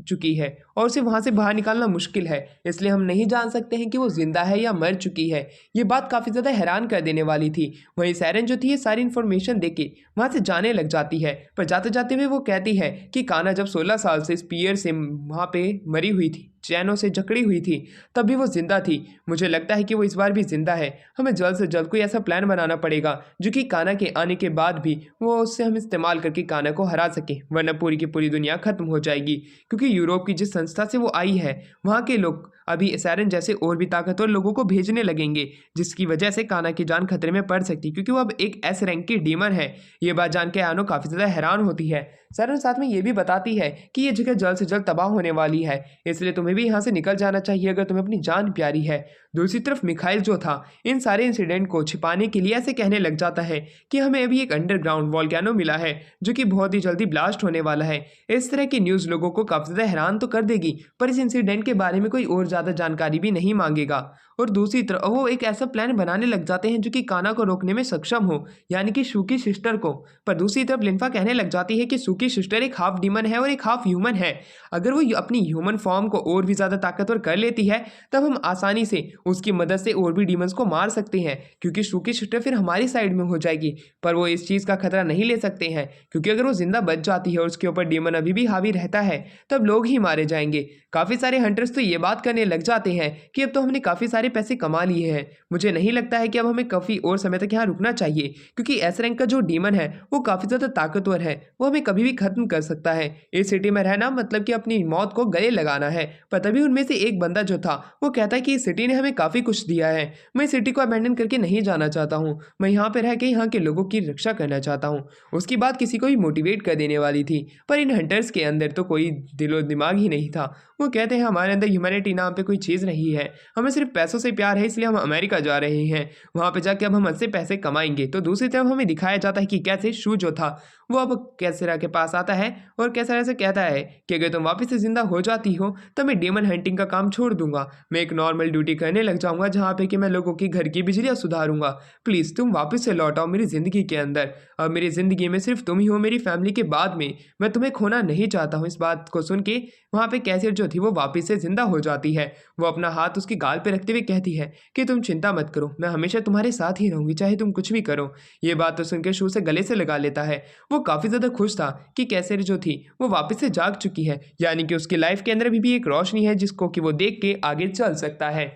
चुकी है और उसे वहाँ से बाहर निकालना मुश्किल है, इसलिए हम नहीं जान सकते हैं कि वो जिंदा है या मर चुकी है। ये बात काफ़ी ज़्यादा हैरान कर देने वाली थी। वहीं सायरन जो थी ये सारी इन्फॉर्मेशन देके वहाँ से जाने लग जाती है, पर जाते जाते हुए वो कहती है कि काना जब 16 साल से इस पियर से वहाँ पे मरी हुई थी, चैनों से जकड़ी हुई थी, तब भी वो जिंदा थी। मुझे लगता है कि वो इस बार भी जिंदा है। हमें जल्द से जल्द कोई ऐसा प्लान बनाना पड़ेगा जो कि काना के आने के बाद भी वो उससे हम इस्तेमाल करके काना को हरा सके, वरना पूरी की पूरी दुनिया खत्म हो जाएगी। क्योंकि यूरोप की जिस संस्था से वो आई है वहाँ के लोग अभी सायरन जैसे और भी ताकतवर लोगों को भेजने लगेंगे, जिसकी वजह से काना की जान खतरे में पड़ सकती है, क्योंकि वो अब एक एस रैंक की डीमन है। ये बात जान के आनो काफ़ी ज़्यादा हैरान होती है। सायरन साथ में ये भी बताती है कि ये जगह जल्द से जल्द तबाह होने वाली है, इसलिए तुम्हें भी यहाँ से निकल जाना चाहिए अगर तुम्हें अपनी जान प्यारी है। दूसरी तरफ मिखाइल जो था इन सारे इंसिडेंट को छिपाने के लिए ऐसे कहने लग जाता है कि हमें अभी एक अंडरग्राउंड वॉल्केनो मिला है जो कि बहुत ही जल्दी ब्लास्ट होने वाला है। इस तरह की न्यूज़ लोगों को काफ़ी ज़्यादा हैरान तो कर देगी, पर इस इंसिडेंट के बारे में कोई और ज़्यादा जानकारी भी नहीं मांगेगा। और दूसरी तरफ वो एक ऐसा प्लान बनाने लग जाते हैं जो कि काना को रोकने में सक्षम हो, यानी कि शू की सिस्टर को। पर दूसरी तरफ लिम्फा कहने लग जाती है कि शू की सिस्टर एक हाफ डीमन है और एक हाफ ह्यूमन है। अगर वो अपनी ह्यूमन फॉर्म को और भी ज़्यादा ताकतवर कर लेती है तब हम आसानी से उसकी मदद से और भी डीमंस को मार सकते हैं, क्योंकि शू की सिस्टर फिर हमारी साइड में हो जाएगी। पर वो इस चीज़ का खतरा नहीं ले सकते हैं, क्योंकि अगर वो जिंदा बच जाती है और उसके ऊपर डीमन अभी भी हावी रहता है तब लोग ही मारे जाएंगे। काफ़ी सारे हंटर्स तो ये बात करने लग जाते हैं कि अब तो हमने काफ़ी सारे पैसे कमा लिए हैं, मुझे नहीं लगता है कि अब हमें काफ़ी और समय तक यहाँ रुकना चाहिए, क्योंकि एस रैंक का जो डीमन है वो काफ़ी ज़्यादा ताकतवर है, वो हमें कभी भी खत्म कर सकता है। इस सिटी में रहना मतलब कि अपनी मौत को गले लगाना है। पर तभी उनमें से एक बंदा जो था वो कहता है कि इस सिटी ने हमें काफ़ी कुछ दिया है, मैं इस सिटी को अबैंडन करके नहीं जाना चाहता हूँ, मैं यहाँ पर रह के यहाँ के लोगों की रक्षा करना चाहता हूँ। उसकी बात किसी को भी मोटिवेट कर देने वाली थी, पर इन हंटर्स के अंदर तो कोई दिलो दिमाग ही नहीं था। वो कहते हैं हमारे अंदर ह्यूमैनिटी नाम पे कोई चीज़ नहीं है, हमें सिर्फ पैसों से प्यार है, इसलिए हम अमेरिका जा रहे हैं, वहाँ पे जाके अब हम अच्छे पैसे कमाएंगे। तो दूसरी तरफ हमें दिखाया जाता है कि कैसे शू जो था वो अब कैसरा के पास आता है और कैसरा से कहता है कि अगर तुम वापस से जिंदा हो जाती हो तो मैं डेमन हंटिंग का काम छोड़ दूंगा, मैं एक नॉर्मल ड्यूटी करने लग जाऊंगा जहाँ पे कि मैं लोगों की घर की बिजलियाँ सुधारूंगा। प्लीज़ तुम वापस से लौट आओ मेरी ज़िंदगी के अंदर। अब मेरी ज़िंदगी में सिर्फ तुम ही हो मेरी फैमिली के बाद में, मैं तुम्हें खोना नहीं चाहता हूँ। इस बात को सुन के वहाँ पे कैसर जो थी वो वापस से जिंदा हो जाती है। वो अपना हाथ उसकी गाल पे रखते हुए कहती है कि तुम चिंता मत करो, मैं हमेशा तुम्हारे साथ ही रहूंगी, चाहे तुम कुछ भी करो। ये बात तो सुनकर शू से गले से लगा लेता है। वो काफ़ी ज़्यादा खुश था कि कैसर जो थी वो वापस से जाग चुकी है, यानी कि उसकी लाइफ के अंदर भी एक रोशनी है जिसको कि वो देख के आगे चल सकता है।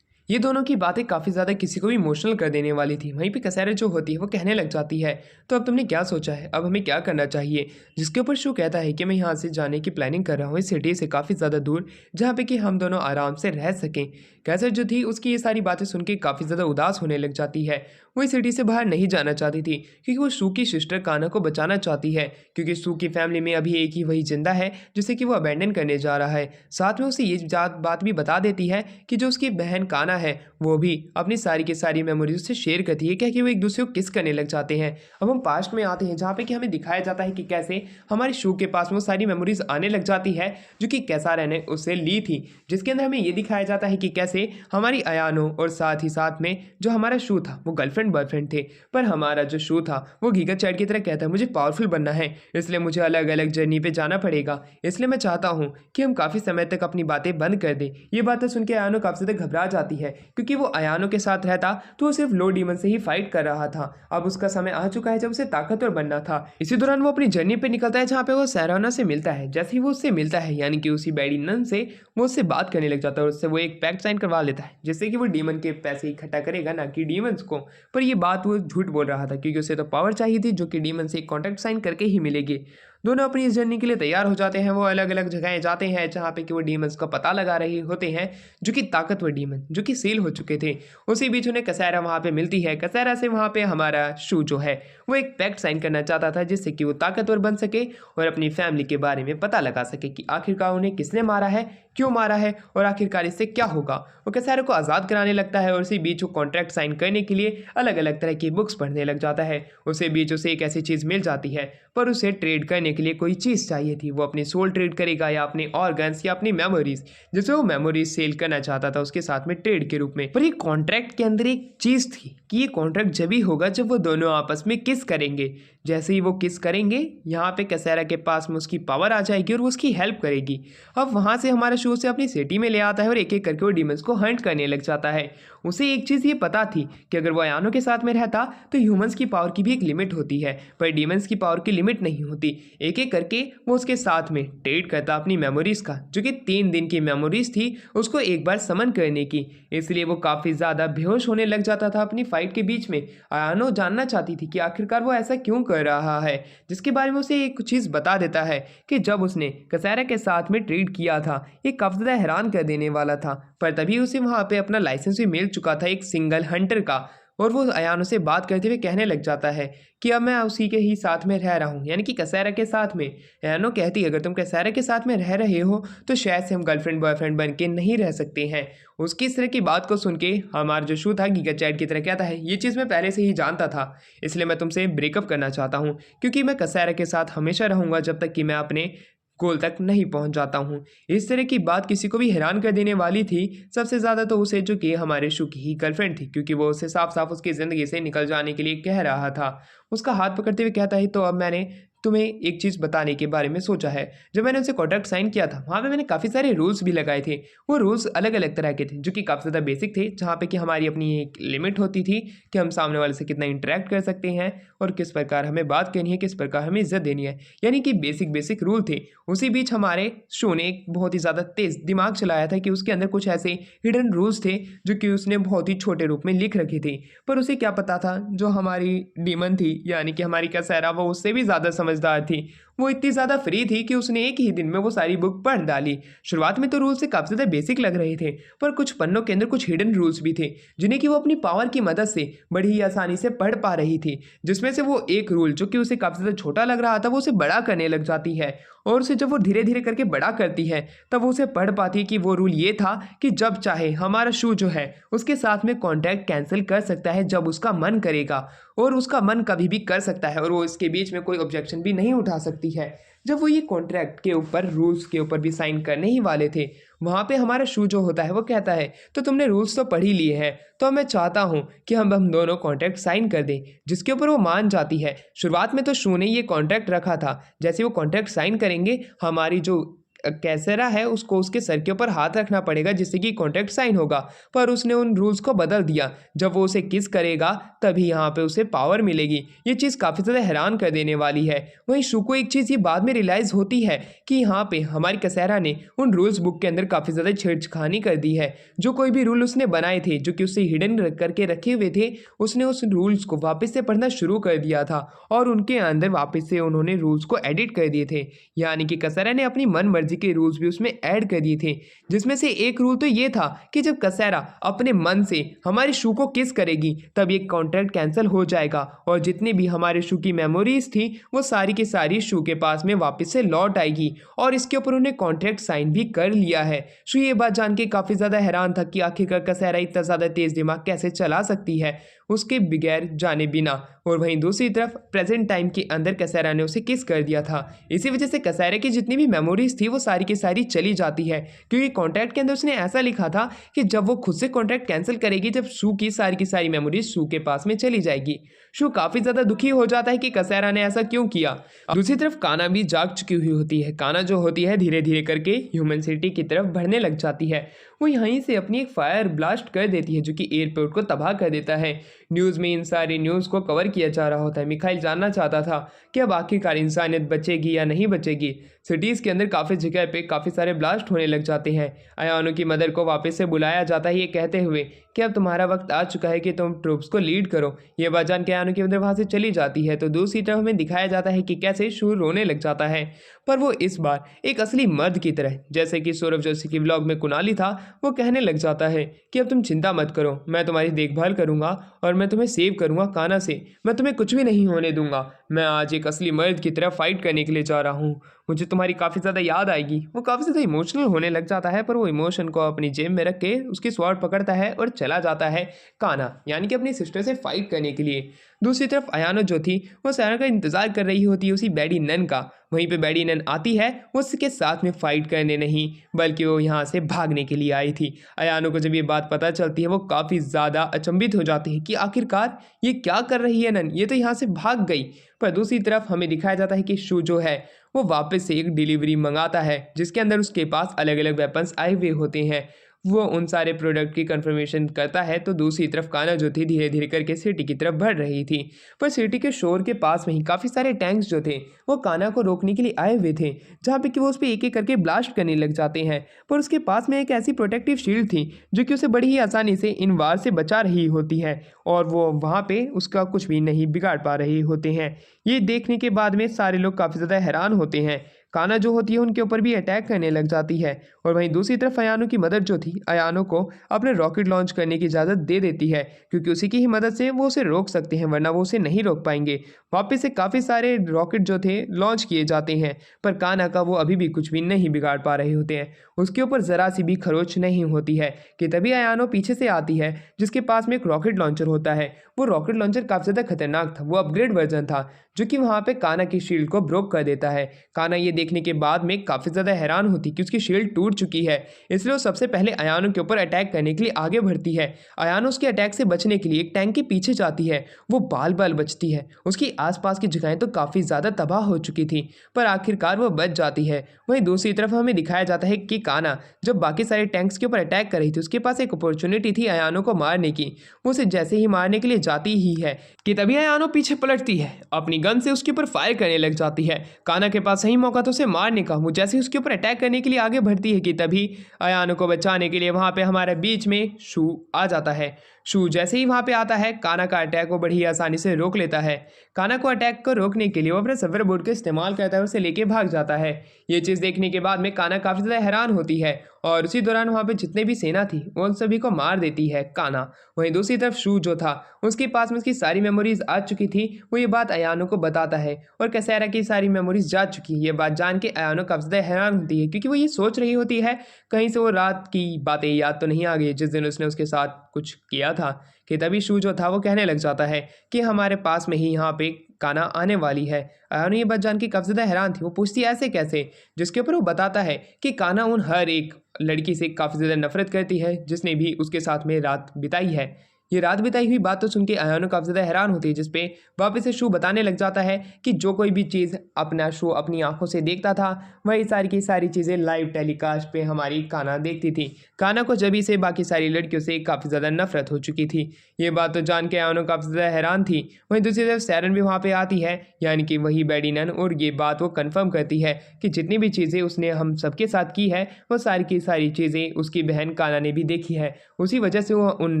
ये दोनों की बातें काफ़ी ज़्यादा किसी को भी इमोशनल कर देने वाली थी। वहीं पे कैसर जो होती है वो कहने लग जाती है तो अब तुमने क्या सोचा है, अब हमें क्या करना चाहिए। जिसके ऊपर शू कहता है कि मैं यहाँ से जाने की प्लानिंग कर रहा हूँ इस सिटी से काफ़ी ज़्यादा दूर, जहाँ पे कि हम दोनों आराम से रह सकें। कैसर जो थी उसकी ये सारी बातें सुन के काफ़ी ज़्यादा उदास होने लग जाती है। वो इस सिटी से बाहर नहीं जाना चाहती थी क्योंकि वो शू की सिस्टर काना को बचाना चाहती है, क्योंकि शू की फैमिली में अभी एक ही वही जिंदा है जिसे कि वो अबैंडन करने जा रहा है। साथ में उसे ये बात भी बता देती है कि जो उसकी बहन काना है वो भी अपनी सारी की सारी मेमोरीज उससे शेयर करती है, क्या कि वो एक दूसरे को किस करने लग जाते हैं। अब हम पास्ट में आते हैं जहाँ पे कि हमें दिखाया जाता है कि कैसे हमारे शू के पास वो सारी मेमोरीज आने लग जाती है जो कि कैसारा ने उससे ली थी, जिसके अंदर हमें ये दिखाया जाता है कि कैसे हमारी अयानो और साथ ही साथ में जो हमारा शू था वो गर्लफ्रेंड बॉयफ्रेंड थे, पर हमारा जो शू था वो गीगा चाइल्ड की तरह कहता है मुझे पावरफुल बनना है, इसलिए मुझे अलग अलग जर्नी पे जाना पड़ेगा, इसलिए मैं चाहता हूँ कि हम काफ़ी समय तक अपनी बातें बंद कर दें। ये बातें सुन के अयानो काफ़ी ज़्यादा घबरा जाती है, क्योंकि वो अयानो के साथ रहता तो वो सिर्फ लो डीमन से ही फाइट कर रहा था। अब उसका समय आ चुका है जब उसे ताकतवर बनना था। इसी दौरान वो अपनी जर्नी पे निकलता है जहाँ पे वो सैराना से मिलता है। जैसे ही वो उससे मिलता है यानी कि उसी बैडी नन से, वो उससे बात करने लग जाता है और उससे वो एक पैक्ट साइन करवा लेता है जिससे कि वो डीमन के पैसे इकट्ठा करेगा, ना कि डीमंस को। पर ये बात वो झूठ बोल रहा था क्योंकि उसे तो पावर चाहिए थी जो कि डीमन से एक कॉन्ट्रैक्ट साइन करके ही मिलेगी। दोनों अपनी इस जर्नी के लिए तैयार हो जाते हैं। वो अलग अलग जगहें जाते हैं जहाँ पे कि वो डीमंस का पता लगा रहे होते हैं जो कि ताकतवर डीमन जो कि सील हो चुके थे। उसी बीच उन्हें कैसरा वहाँ पे मिलती है। कैसरा से वहाँ पे हमारा शू जो है वो एक पैक्ट साइन करना चाहता था जिससे कि वो ताकतवर बन सके और अपनी फैमिली के बारे में पता लगा सके कि आखिरकार उन्हें किसने मारा है, क्यों मारा है और आखिरकार इससे क्या होगा। वो कैसरा को आज़ाद कराने लगता है और उसी बीच वो कॉन्ट्रैक्ट साइन करने के लिए अलग अलग तरह की बुक्स पढ़ने लग जाता है। उसी बीच उसे एक ऐसी चीज़ मिल जाती है पर उसे ट्रेड करने के लिए कोई चीज़ चाहिए थी। वो अपनी सोल ट्रेड करेगा या अपने ऑर्गन्स या अपनी मेमोरीज, जिसे वो मेमोरीज सेल करना चाहता था उसके साथ में ट्रेड के रूप में। पर ये कॉन्ट्रैक्ट के अंदर एक चीज़ थी कि ये कॉन्ट्रैक्ट जब ही होगा जब वो दोनों आपस में किस करेंगे। जैसे ही वो किस करेंगे, यहाँ पे कैसेरा के पास में उसकी पावर आ जाएगी और वो उसकी हेल्प करेगी। अब वहाँ से हमारा शो से अपनी सिटी में ले आता है और एक एक करके वो डीमंस को हंट करने लग जाता है। उसे एक चीज़ ये पता थी कि अगर वो अयानो के साथ में रहता तो ह्यूमंस की पावर की भी एक लिमिट होती है, पर डीमंस की पावर की लिमिट नहीं होती। एक एक करके वो उसके साथ में ट्रेड करता अपनी मेमोरीज का, जो कि 3 दिन की मेमोरीज थी, उसको एक बार समन करने की। इसलिए वो काफ़ी ज़्यादा बेहोश होने लग जाता था अपनी फाइट के बीच में। अयानो जानना चाहती थी कि आखिरकार वो ऐसा क्यों कर रहा है, जिसके बारे में उसे एक चीज़ बता देता है कि जब उसने कैसेरा के साथ में ट्रेड किया था, ये काफ़ी ज़्यादा हैरान कर देने वाला था। पर तभी उसे वहाँ पे अपना लाइसेंस भी मिल चुका था एक सिंगल हंटर का, और वो अयानो से बात करते हुए कहने लग जाता है कि अब मैं उसी के ही साथ में रह रहा हूँ, यानी कि कैसेरा के साथ में। अयानो कहती है अगर तुम कैसेरा के साथ में रह रहे हो तो शायद से हम गर्लफ्रेंड बॉयफ्रेंड बन के नहीं रह सकते हैं। उसकी इस तरह की बात को सुन के हमारा जो शू था गीगा चैट की तरह कहता है ये चीज़ मैं पहले से ही जानता था, इसलिए मैं तुमसे ब्रेकअप करना चाहता हूँ, क्योंकि मैं कैसेरा के साथ हमेशा रहूँगा जब तक कि मैं अपने गोल तक नहीं पहुंच जाता हूं। इस तरह की बात किसी को भी हैरान कर देने वाली थी, सबसे ज़्यादा तो उसे, जो कि हमारे शू की ही गर्लफ्रेंड थी, क्योंकि वो उसे साफ साफ उसकी ज़िंदगी से निकल जाने के लिए कह रहा था। उसका हाथ पकड़ते हुए कहता है तो अब मैंने तुम्हें एक चीज़ बताने के बारे में सोचा है। जब मैंने उनसे कॉन्ट्रैक्ट साइन किया था वहाँ पे मैंने काफ़ी सारे रूल्स भी लगाए थे। वो रूल्स अलग अलग तरह के थे, जो कि काफ़ी ज़्यादा बेसिक थे, जहाँ पे कि हमारी अपनी एक लिमिट होती थी कि हम सामने वाले से कितना इंटरेक्ट कर सकते हैं और किस प्रकार हमें बात करनी है, किस प्रकार हमें इज्जत देनी है, यानी कि बेसिक रूल थे। उसी बीच हमारे शो ने एक बहुत ही ज़्यादा तेज़ दिमाग चलाया था कि उसके अंदर कुछ ऐसे हिडन रूल्स थे जो कि उसने बहुत ही छोटे रूप में लिख रखे थे। पर उसे क्या पता था जो हमारी डीमन थी, यानी कि हमारी कैसेरा, वो उससे भी ज़्यादा समझदार थी। वो इतनी ज़्यादा फ्री थी कि उसने एक ही दिन में वो सारी बुक पढ़ डाली। शुरुआत में तो रूल्स से काफ़ी ज़्यादा बेसिक लग रहे थे, पर कुछ पन्नों के अंदर कुछ हिडन रूल्स भी थे जिन्हें कि वो अपनी पावर की मदद से बड़ी ही आसानी से पढ़ पा रही थी। जिसमें से वो एक रूल जो कि उसे काफ़ी ज़्यादा छोटा लग रहा था, वो उसे बड़ा करने लग जाती है, और उसे जब वो धीरे धीरे करके बड़ा करती है तब वो उसे पढ़ पाती है कि वो रूल ये था कि जब चाहे हमारा शू जो है उसके साथ में कॉन्टैक्ट कैंसिल कर सकता है जब उसका मन करेगा, और उसका मन कभी भी कर सकता है, और वो इसके बीच में कोई ऑब्जेक्शन भी नहीं उठा सकती है। जब वो ये कॉन्ट्रैक्ट के ऊपर, रूल्स के ऊपर भी साइन करने ही वाले थे, वहाँ पे हमारा शू जो होता है वो कहता है तो तुमने रूल्स तो पढ़ ही लिए हैं, तो मैं चाहता हूँ कि हम दोनों कॉन्ट्रैक्ट साइन कर दें, जिसके ऊपर वो मान जाती है। शुरुआत में तो शू ने ये कॉन्ट्रैक्ट रखा था, जैसे वो कॉन्ट्रैक्ट साइन करेंगे हमारी जो कैसेरा है उसको उसके सर के ऊपर हाथ रखना पड़ेगा जिससे कि कॉन्ट्रैक्ट साइन होगा, पर उसने उन रूल्स को बदल दिया। जब वो उसे किस करेगा तभी यहाँ पे उसे पावर मिलेगी। ये चीज़ काफ़ी ज़्यादा हैरान कर देने वाली है। वहीं शू को एक चीज़ ये बाद में रियलाइज़ होती है कि यहाँ पे हमारी कैसेरा ने उन रूल्स बुक के अंदर काफ़ी ज़्यादा छेड़छानी कर दी है। जो कोई भी रूल उसने बनाए थे, जो कि उससे हिडन करके रखे हुए थे, उसने उस रूल्स को वापस से पढ़ना शुरू कर दिया था और उनके अंदर वापस से उन्होंने रूल्स को एडिट कर दिए थे। यानी कि कैसेरा ने अपनी मन मर्जी के रूल्स भी उसमें ऐड कर दिए थे, जिसमें से एक रूल तो ये था कि जब कैसेरा अपने मन से हमारे शू को किस करेगी तब ये कॉन्ट्रैक्ट कैंसिल हो जाएगा और जितनी भी हमारे शू की मेमोरीज थी वो सारी की सारी शू के पास में वापस से लौट आएगी। और इसके ऊपर उन्हें कॉन्ट्रैक्ट साइन भी कर लिया है। शू ये बात जान के काफ़ी ज़्यादा हैरान था कि आखिरकार कैसेरा इतना ज़्यादा तेज़ दिमाग कैसे चला सकती है उसके बगैर जाने बिना। और वहीं दूसरी तरफ प्रेजेंट टाइम के अंदर कैसेरा ने उसे किस कर दिया था। इसी वजह से कैसेरा की जितनी भी मेमोरीज थी वो सारी की सारी चली जाती है, क्योंकि कॉन्ट्रैक्ट के अंदर उसने ऐसा लिखा था कि जब वो खुद से कॉन्ट्रैक्ट कैंसिल करेगी जब शू की सारी मेमोरीज शू के पास में चली जाएगी। शू काफ़ी ज़्यादा दुखी हो जाता है कि कैसेरा ने ऐसा क्यों किया। दूसरी तरफ काना भी जाग चुकी हुई होती है। काना जो होती है धीरे धीरे करके ह्यूमन सिटी की तरफ बढ़ने लग जाती है। वो यहीं से अपनी एक फायर ब्लास्ट कर देती है जो कि एयरपोर्ट को तबाह कर देता है। न्यूज़ में इन सारी न्यूज़ को कवर किया जा रहा होता है। मिखाइल जानना चाहता था कि अब आखिरकार इंसानियत बचेगी या नहीं बचेगी। सिटीज़ के अंदर काफ़ी जगह पे काफ़ी सारे ब्लास्ट होने लग जाते हैं। अयानो की मदर को वापस से बुलाया जाता है ये कहते हुए कि अब तुम्हारा वक्त आ चुका है कि तुम ट्रूप्स को लीड करो। ये बात जान के अयानो की मदर वहाँ से चली जाती है। तो दूसरी तरफ हमें दिखाया जाता है कि कैसे शू रोने लग जाता है, पर वो इस बार एक असली मर्द की तरह, जैसे कि सौरभ जोशी की व्लॉग में कुणाली था, वो कहने लग जाता है कि अब तुम चिंता मत करो, मैं तुम्हारी देखभाल करूंगा और मैं तुम्हें सेव करूंगा काना से। मैं तुम्हें कुछ भी नहीं होने दूंगा। मैं आज एक असली मर्द की तरह फाइट करने के लिए जा रहा हूँ। मुझे तुम्हारी काफ़ी ज़्यादा याद आएगी। वो काफ़ी ज़्यादा इमोशनल होने लग जाता है, पर वो इमोशन को अपनी जेब में रख के उसकी स्वॉर्ड पकड़ता है और चला जाता है काना, यानी कि अपनी सिस्टर से फाइट करने के लिए। दूसरी तरफ अयानो जो थी वो सारा का इंतजार कर रही होती है उसी बैडी नन का। वहीं पे बैडी नन आती है, वो उसके साथ में फाइट करने नहीं बल्कि वो यहाँ से भागने के लिए आई थी। अयानो को जब ये बात पता चलती है वो काफ़ी ज़्यादा अचंभित हो जाती है कि आखिरकार ये क्या कर रही है नन, ये तो यहाँ से भाग गई। पर दूसरी तरफ हमें दिखाया जाता है कि शू जो है वो वापस से एक डिलीवरी मंगाता है जिसके अंदर उसके पास अलग अलग वेपन्स आए हुए होते हैं। वो उन सारे प्रोडक्ट की कंफर्मेशन करता है तो दूसरी तरफ काना जो थी धीरे धीरे करके सिटी की तरफ बढ़ रही थी। पर सिटी के शोर के पास में ही काफ़ी सारे टैंक्स जो थे वो काना को रोकने के लिए आए हुए थे, जहाँ पे कि वो उस पर एक एक करके ब्लास्ट करने लग जाते हैं। पर उसके पास में एक ऐसी प्रोटेक्टिव शील्ड थी जो कि उसे बड़ी ही आसानी से इन वार से बचा रही होती है और वो वहाँ पे उसका कुछ भी नहीं बिगाड़ पा रहे होते हैं। ये देखने के बाद में सारे लोग काफ़ी ज़्यादा हैरान होते हैं। काना जो होती है उनके ऊपर भी अटैक करने लग जाती है और वहीं दूसरी तरफ अयानो की मदर जो थी अयानो को अपने रॉकेट लॉन्च करने की इजाज़त दे देती है क्योंकि उसी की ही मदद से वो उसे रोक सकते हैं, वरना वो उसे नहीं रोक पाएंगे। वापस से काफ़ी सारे रॉकेट जो थे लॉन्च किए जाते हैं पर काना का वो अभी भी कुछ भी नहीं बिगाड़ पा रहे होते हैं, उसके ऊपर ज़रा सी भी खरोच नहीं होती है कि तभी अयानो पीछे से आती है जिसके पास में एक रॉकेट लॉन्चर होता है। वो रॉकेट लॉन्चर काफ़ी ज़्यादा खतरनाक था, वो अपग्रेड वर्जन था जो कि वहाँ पे काना की शील्ड को ब्रोक कर देता है। काना ये देखने के बाद में काफ़ी ज़्यादा हैरान होती कि उसकी शील्ड टूट चुकी है, इसलिए वो सबसे पहले अयानो के ऊपर अटैक करने के लिए आगे बढ़ती है। अयानो उसके अटैक से बचने के लिए एक टैंक के पीछे जाती है, वो बाल बाल बचती है। उसकी आसपास की जगहें तो काफ़ी ज़्यादा तबाह हो चुकी थी पर आखिरकार वो बच जाती है। वहीं दूसरी तरफ हमें दिखाया जाता है कि काना जब बाकी सारे टैंक्स के ऊपर अटैक कर रही थी उसके पास एक अपॉर्चुनिटी थी अयानो को मारने की। वो उसे जैसे ही मारने के लिए जाती ही है कि तभी अयानो पीछे पलटती है, अपनी गन से उसके ऊपर फायर करने लग जाती है। काना के पास सही मौका तो उसे मारने का, वो जैसे ही उसके ऊपर अटैक करने के लिए आगे बढ़ती है कि तभी अयानो को बचाने के लिए वहाँ पे हमारे बीच में शू आ जाता है। शू जैसे ही वहाँ पे आता है काना का अटैक को बड़ी आसानी से रोक लेता है। काना को अटैक को रोकने के लिए वो अपने सर्वर बोर्ड का इस्तेमाल करता है, उसे लेके भाग जाता है। ये चीज़ देखने के बाद में काना काफ़ी ज़्यादा हैरान होती है और उसी दौरान वहाँ पे जितने भी सेना थी उन सभी को मार देती है काना। वहीं दूसरी तरफ शू जो था उसके पास में उसकी सारी मेमोरीज आ चुकी थी, वो ये बात अयानो को बताता है और कैसेरा की सारी मेमोरीज जा चुकी है। ये बात जान के अयानो काफ़ी ज़्यादा हैरान होती है क्योंकि वो ये सोच रही होती है कहीं से वो रात की बातें याद तो नहीं आ गई जिस दिन उसने उसके साथ कुछ किया था। कि तभी शू जो था वो कहने लग जाता है कि हमारे पास में ही यहाँ पे काना आने वाली है। अयानो ये बात जान के काफ़ी ज़्यादा हैरान थी, वो पूछती है ऐसे कैसे, जिसके ऊपर वो बताता है कि काना उन हर एक लड़की से काफ़ी ज़्यादा नफरत करती है जिसने भी उसके साथ में रात बिताई है। ये रात बिताई हुई बात तो सुन के अयानो काफ़ी ज़्यादा हैरान होती है, जिसपे वापस से शू बताने लग जाता है कि जो कोई भी चीज़ अपना शो अपनी आंखों से देखता था वही सारी की सारी चीज़ें लाइव टेलीकास्ट पे हमारी काना देखती थी। काना को जभी से बाकी सारी लड़कियों से काफ़ी ज़्यादा नफरत हो चुकी थी। ये बात तो जान के अयानो काफ़ी ज़्यादा हैरान थी। वहीं दूसरी तरफ सैरन भी वहाँ पर आती है, यानी कि वही बैडी नन, और ये बात वो कन्फर्म करती है कि जितनी भी चीज़ें उसने हम सबके साथ की है वो सारी की सारी चीज़ें उसकी बहन काना ने भी देखी है। उसी वजह से वो उन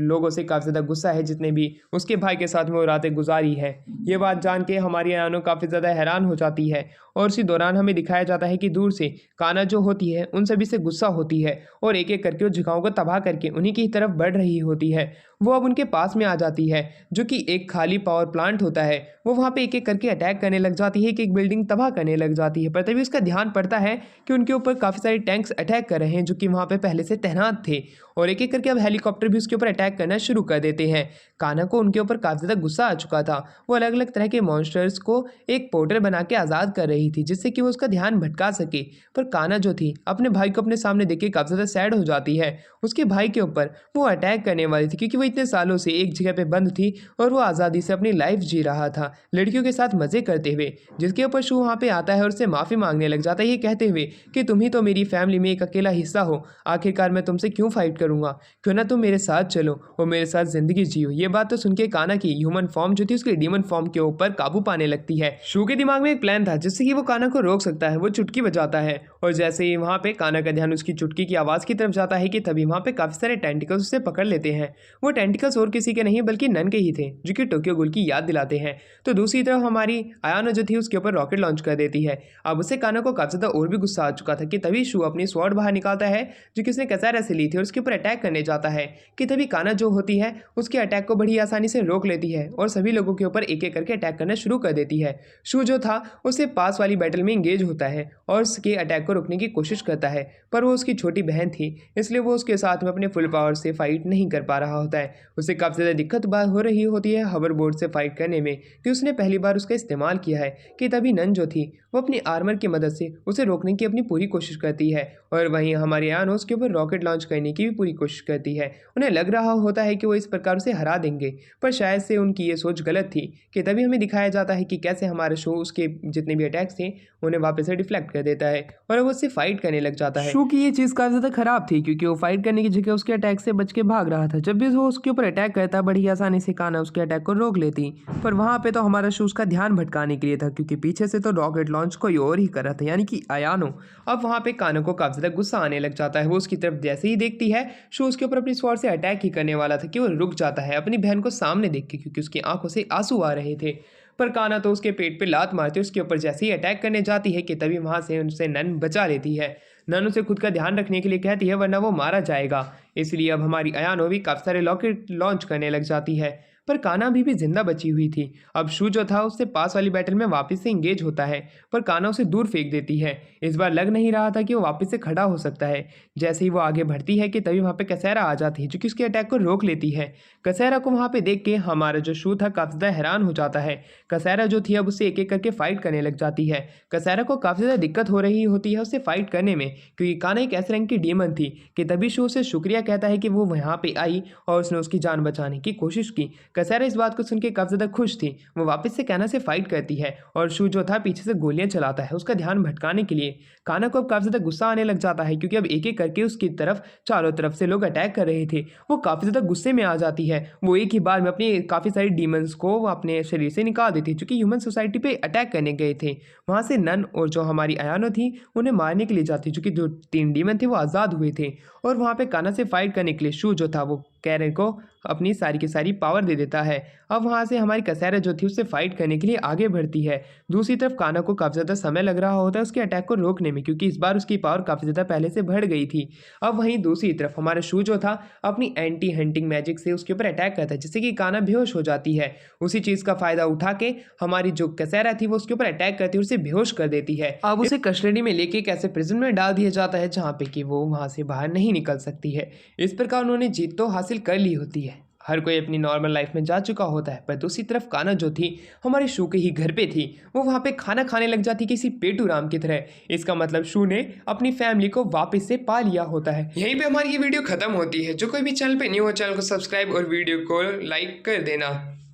लोगों से काफ़ी ज़्यादा गुस्सा है जितने भी उसके भाई के साथ में वो रातें गुजारी है। ये बात जान के हमारी अयानो काफ़ी ज़्यादा हैरान हो जाती है और उसी दौरान हमें दिखाया जाता है कि दूर से काना जो होती है उन सभी से गुस्सा होती है और एक एक करके उस जगहों को तबाह करके उन्हीं की तरफ बढ़ रही होती है। वो अब उनके पास में आ जाती है जो कि एक खाली पावर प्लांट होता है। वो वहाँ पे एक एक करके अटैक करने लग जाती है कि एक बिल्डिंग तबाह करने लग जाती है। पर तभी उसका ध्यान पड़ता है कि उनके ऊपर काफ़ी सारे टैंक्स अटैक कर रहे हैं जो कि वहाँ पे पहले से तैनात थे और एक एक करके अब हेलीकॉप्टर भी उसके ऊपर अटैक करना शुरू कर देते हैं। काना को उनके ऊपर काफ़ी ज़्यादा गुस्सा आ चुका था। वो अलग अलग तरह के मॉन्स्टर्स को एक पोर्टल बना के आज़ाद कर रही थी जिससे कि वो उसका ध्यान भटका सके। पर काना जो थी अपने भाई को अपने सामने देख के काफ़ी ज़्यादा सैड हो जाती है। उसके भाई के ऊपर वो अटैक करने वाली थी क्योंकि वो इतने सालों से एक जगह पे बंद थी और वो आज़ादी से अपनी लाइफ जी रहा था लड़कियों के साथ मज़े करते हुए। जिसके ऊपर शू वहाँ पे आता है और उससे माफ़ी मांगने लग जाता है ये कहते हुए कि तुम ही तो मेरी फैमिली में एक अकेला हिस्सा हो, आखिरकार मैं तुमसे क्यों फाइट करूँगा, क्यों ना तुम मेरे साथ चलो और मेरे साथ ज़िंदगी जियो। ये बात तो सुन के काना की ह्यूमन फॉर्म जो थी उसके डीमन फॉर्म के ऊपर काबू पाने लगती है। शू के दिमाग में एक प्लान था जिससे कि वो काना को रोक सकता है। वो चुटकी बजाता है और जैसे ही वहाँ पे काना का ध्यान उसकी चुटकी की आवाज़ की तरफ जाता है कि तभी वहाँ पे काफ़ी सारे टेंटिकल्स उसे पकड़ लेते हैं। वो टेंटिकल्स और किसी के नहीं बल्कि नन के ही थे जो कि टोक्यो गूल की याद दिलाते हैं। तो दूसरी तरफ हमारी अयानो जो थी उसके ऊपर रॉकेट लॉन्च कर देती है। अब उससे काना को काफ़ी ज़्यादा और भी गुस्सा आ चुका था कि तभी शू अपनी स्वॉर्ड बाहर निकालता है जो कि उसने कैसेरा से ली थी और उसके ऊपर अटैक करने जाता है कि तभी काना जो होती है उसके अटैक को बड़ी आसानी से रोक लेती है और सभी लोगों के ऊपर एक एक करके अटैक करना शुरू कर देती है। शू जो था उससे पास वाली बैटल में इंगेज होता है और उसके अटैक को रोकने की कोशिश करता है, पर वो उसकी छोटी बहन थी इसलिए वो उसके साथ में अपने फुल पावर से फाइट नहीं कर पा रहा होता है। है। उसे काफ़ी ज़्यादा दिक्कत हो रही होती है हॉवरबोर्ड से फाइट करने में, कि उसने पहली बार उसका इस्तेमाल किया है। कि तभी नन जो थी वो अपनी आर्मर की मदद से उसे रोकने की अपनी पूरी कोशिश करती है, और वहीं हमारी आनो उसके ऊपर रॉकेट लॉन्च करने की भी पूरी कोशिश करती है। उन्हें लग रहा होता है कि वो इस प्रकार उसे हरा देंगे, पर शायद से उनकी ये सोच गलत थी। कि तभी हमें दिखाया जाता है कि कैसे हमारा शो उसके जितने भी अटैक्स थे उन्हें वापस से डिफ्लेक्ट कर देता है और वो उससे फाइट करने लग जाता है। शू की ये चीज़ काफ़ी ज़्यादा खराब थी क्योंकि वो फाइट करने की जगह उसके अटैक से बच के भाग रहा था। जब भी वो उसके ऊपर अटैक करता बड़ी आसानी से काना उसके अटैक को रोक लेती, पर वहाँ पे तो हमारा शू उसका ध्यान भटकाने के लिए था क्योंकि पीछे से तो रॉकेट लॉन्च कोई और ही कर रहा था, यानी कि अयानो। अब वहाँ पे कानो को काफ़ी ज़्यादा गुस्सा आने लग जाता है। वो उसकी तरफ जैसे ही देखती है, शू उसके ऊपर अपनी स्वॉर्ड से अटैक ही करने वाला था कि वो रुक जाता है अपनी बहन को सामने देख के, क्योंकि उसकी आंखों से आंसू आ रहे थे। पर काना तो उसके पेट पे लात मारते उसके ऊपर जैसे ही अटैक करने जाती है कि तभी वहाँ से उनसे नन बचा लेती है। नन उसे खुद का ध्यान रखने के लिए कहती है वरना वो मारा जाएगा। इसलिए अब हमारी अयानो भी काफ़ी सारे रॉकेट लॉन्च करने लग जाती है, पर काना अभी भी जिंदा बची हुई थी। अब शू जो था उससे पास वाली बैटल में वापस से इंगेज होता है, पर काना उसे दूर फेंक देती है। इस बार लग नहीं रहा था कि वो वापस से खड़ा हो सकता है। जैसे ही वो आगे बढ़ती है कि तभी वहाँ पे कसैरा आ जाती है जो कि उसके अटैक को रोक लेती है। कसैरा को वहाँ पे देख के हमारा जो शू था काफ़ी ज़्यादा हैरान हो जाता है। कसैरा जो थी अब उससे एक एक करके फाइट करने लग जाती है। कसैरा को काफ़ी ज़्यादा दिक्कत हो रही होती है उससे फाइट करने में, क्योंकि काना एक ऐसे रंग की डीमन थी। कि तभी शू से शुक्रिया कहता है कि वो वहाँ पे आई और उसने उसकी जान बचाने की कोशिश की। कसैरा इस बात को सुन के काफ़ी ज़्यादा खुश थी। वो वापस से काना से फाइट करती है और शू जो था पीछे से गोलियां चलाता है उसका ध्यान भटकाने के लिए। काना को अब काफ़ी ज़्यादा गुस्सा आने लग जाता है क्योंकि अब एक एक करके उसकी तरफ चारों तरफ से लोग अटैक कर रहे थे। वो काफ़ी ज़्यादा गुस्से में आ जाती है। वो एक ही बार में अपनी काफ़ी सारी डीमंस को अपने शरीर से निकाल देती, जो कि ह्यूमन सोसाइटी पे अटैक करने गए थे। वहाँ से नन और जो हमारी अयानो थी उन्हें मारने के लिए जाती, जो कि जो 3 डीमन थे वो आज़ाद हुए थे। और वहाँ पे काना से फाइट करने के लिए शू जो था वो कैरन को अपनी सारी की सारी पावर दे देता है। अब वहाँ से हमारी कसैरा जो थी उससे फाइट करने के लिए आगे बढ़ती है। दूसरी तरफ काना को काफ़ी ज़्यादा समय लग रहा होता है उसके अटैक को रोकने में, क्योंकि इस बार उसकी पावर काफ़ी ज़्यादा पहले से बढ़ गई थी। अब वहीं दूसरी तरफ हमारा शू जो था अपनी एंटी हंटिंग मैजिक से उसके ऊपर अटैक करता है, जिससे कि काना बेहोश हो जाती है। उसी चीज़ का फ़ायदा उठा के हमारी जो कसैरा थी वो उसके ऊपर अटैक करती है और उसे बेहोश कर देती है। अब उसे कस्टडी में लेके एक ऐसे प्रिजन में डाल दिया जाता है जहाँ पे कि वो वहाँ से बाहर नहीं निकल सकती है। इस प्रकार उन्होंने जीत तो हासिल कर ली होती है। हर कोई अपनी नॉर्मल लाइफ में जा चुका होता है, पर दूसरी तरफ काना जो थी हमारे शू के ही घर पे थी। वो वहाँ पे खाना खाने लग जाती किसी पेटू राम की तरह। इसका मतलब शू ने अपनी फैमिली को वापस से पा लिया होता है। यहीं पे हमारी ये वीडियो खत्म होती है। जो कोई भी चैनल पे न्यू हो चैनल को सब्सक्राइब और वीडियो को लाइक कर देना।